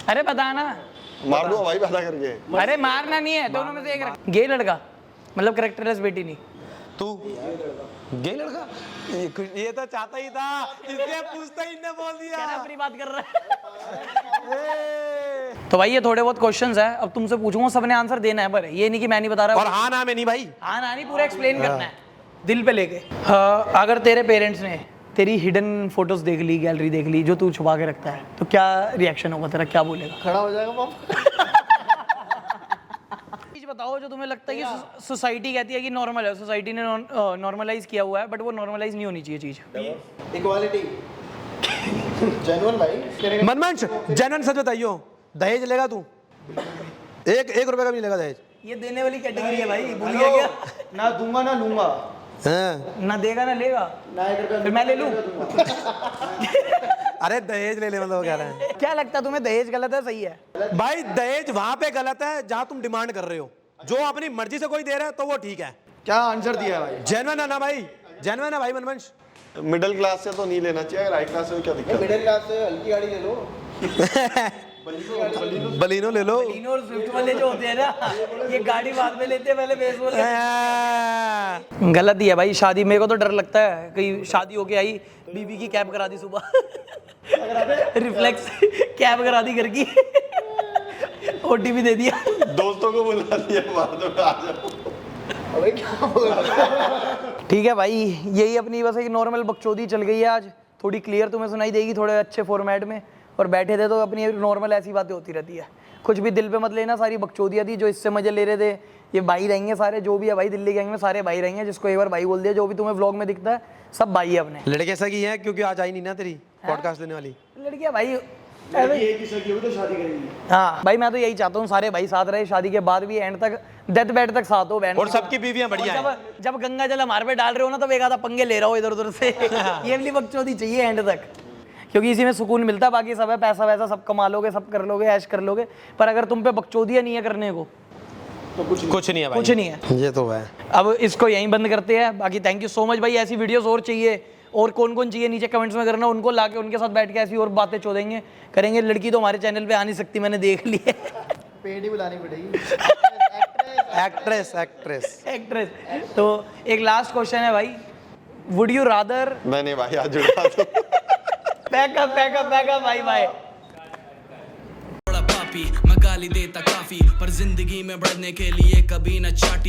अरे बता ना। मार दूंगा भाई पैदा करके। अरे मारना नहीं है, दोनों में से एक रख। गे लड़का मतलब करेक्टरलेस बेटी नहीं। तू गे लड़का, ये तो चाहता ही था, इसलिए पूछता ही ने बोल दिया। अपनी बात कर रहा है। तो भाई ये थोड़े बहुत क्वेश्चंस है, अब तुमसे पूछूंगा, सबने आंसर देना है, पर ये नहीं कि मैं नहीं बता रहा। और हाँ ना में नहीं भाई, हाँ ना नहीं, पूरा एक्सप्लेन करना है दिल पे लेके। हाँ, अगर तेरे पेरेंट्स ने तेरी हिडन फोटोज देख ली, गैलरी देख ली जो तू छुपा के रखता है, तो क्या रिएक्शन होगा तेरा, क्या बोलेगा? खड़ा हो जाएगा पापा। चीज बताओ जो तुम्हें लगता है कि सोसाइटी कहती है कि नॉर्मल है, सोसाइटी ने नॉर्मलाइज किया हुआ है, बट वो नॉर्मलाइज नहीं होनी चाहिए चीज। इक्वालिटी। जेन्युइन भाई। मनमंच जनन सच बताइयो, दहेज लेगा तू? एक रुपए का भी नहीं लेगा दहेज? ये देने वाली कैटेगरी है भाई, भूल गया क्या? ना दूंगा ना लूंगा। हाँ। ना देगा ना लेगा, ना 1 रुपया फिर मैं ले लूं। अरे दहेज ले ले, मतलब वो कह रहा है। क्या लगता है तुम्हें, दहेज गलत है सही है? भाई दहेज वहां पे गलत है जहां तुम डिमांड कर रहे हो। जो अपनी मर्जी से कोई दे रहा है तो वो ठीक है, क्या आंसर दिया है भाई? जेन्युइन है ना भाई, जेन्युइन है भाई मनमंश। मिडिल क्लास से तो नहीं लेना चाहिए, अगर हाई क्लास से तो क्या दिक्कत है? मिडिल क्लास से हल्की गाड़ी ले लो। बलिनो ले लो। बलिनो और स्विफ्ट वाले जो होते हैं ना, ये गाड़ी बाद में लेते हैं, पहले बेस वाले। गलत ही है भाई शादी। मेरे को तो डर लगता है कहीं शादी होके आई, बीबी की कैब करा दी सुबह, रिफ्लेक्स कैब करा दी घर की, ओटीपी दे दिया, दोस्तों को बुला दिया, बाद में आ जाओ। अबे क्या बोल रहा है? ठीक है भाई, यही अपनी बस एक नॉर्मल बकचोदी चल गई है आज। थोड़ी क्लियर तुम्हें सुनाई देगी थोड़े अच्छे फॉर्मेट में, और बैठे थे तो अपनी नॉर्मल ऐसी बातें होती रहती है। कुछ भी दिल पे मत लेना, सारी बकचोदियाँ थी जो इससे मजे ले रहे थे। ये भाई रहेंगे सारे, जो भी है भाई दिल्ली गैंग में सारे भाई रहेंगे। जिसको एक बार भाई बोल दिया, जो भी तुम्हें व्लॉग में दिखता है सब भाई है अपने। लड़के सगी हैं क्योंकि आज आई नहीं ना तेरी पॉडकास्ट देने वाली। लड़कियाँ भाई एक ही सगी होगी तो शादी करेंगी। हाँ भाई, मैं तो यही चाहता हूँ सारे भाई साथ रहे, शादी के बाद भी एंड तक, डेथ बेड तक साथ हो बहन। और सबकी बीवियां बढ़िया हैं। जब गंगा जल हमारे पे डाल रहे हो ना, तो एक आधा पंगे ले रहा हो इधर उधर से। ये वाली बकचोदी चाहिए एंड तक, क्योंकि इसी में सुकून मिलता है। बाकी सब है पैसा वैसा सब कमा लोगे, सब कर लोगे, ऐश कर लोगे, पर अगर तुम पे बकचोदियाँ नहीं है करने को तो कुछ नहीं है भाई, कुछ नहीं है। ये तो है। अब इसको यहीं बंद करते हैं। बाकी थैंक यू सो मच भाई। ऐसी वीडियोस और चाहिए, और कौन कौन चाहिए नीचे कमेंट्स में करना, उनको लाके उनके साथ बैठ के ऐसी और बातें चोदेंगे करेंगे। लड़की तो हमारे चैनल पे आ नहीं सकती, मैंने देख ली है। पेड़ ही बुलानी पड़ेगी। Actress actress. तो एक लास्ट क्वेश्चन है भाई, वुड यू रादर मैंने भाई आज जुड़ा तो पैकअप भाई भाई। बड़ा पापी मैं गाली देता काफी, पर जिंदगी में बढ़ने के लिए कभी न चाटी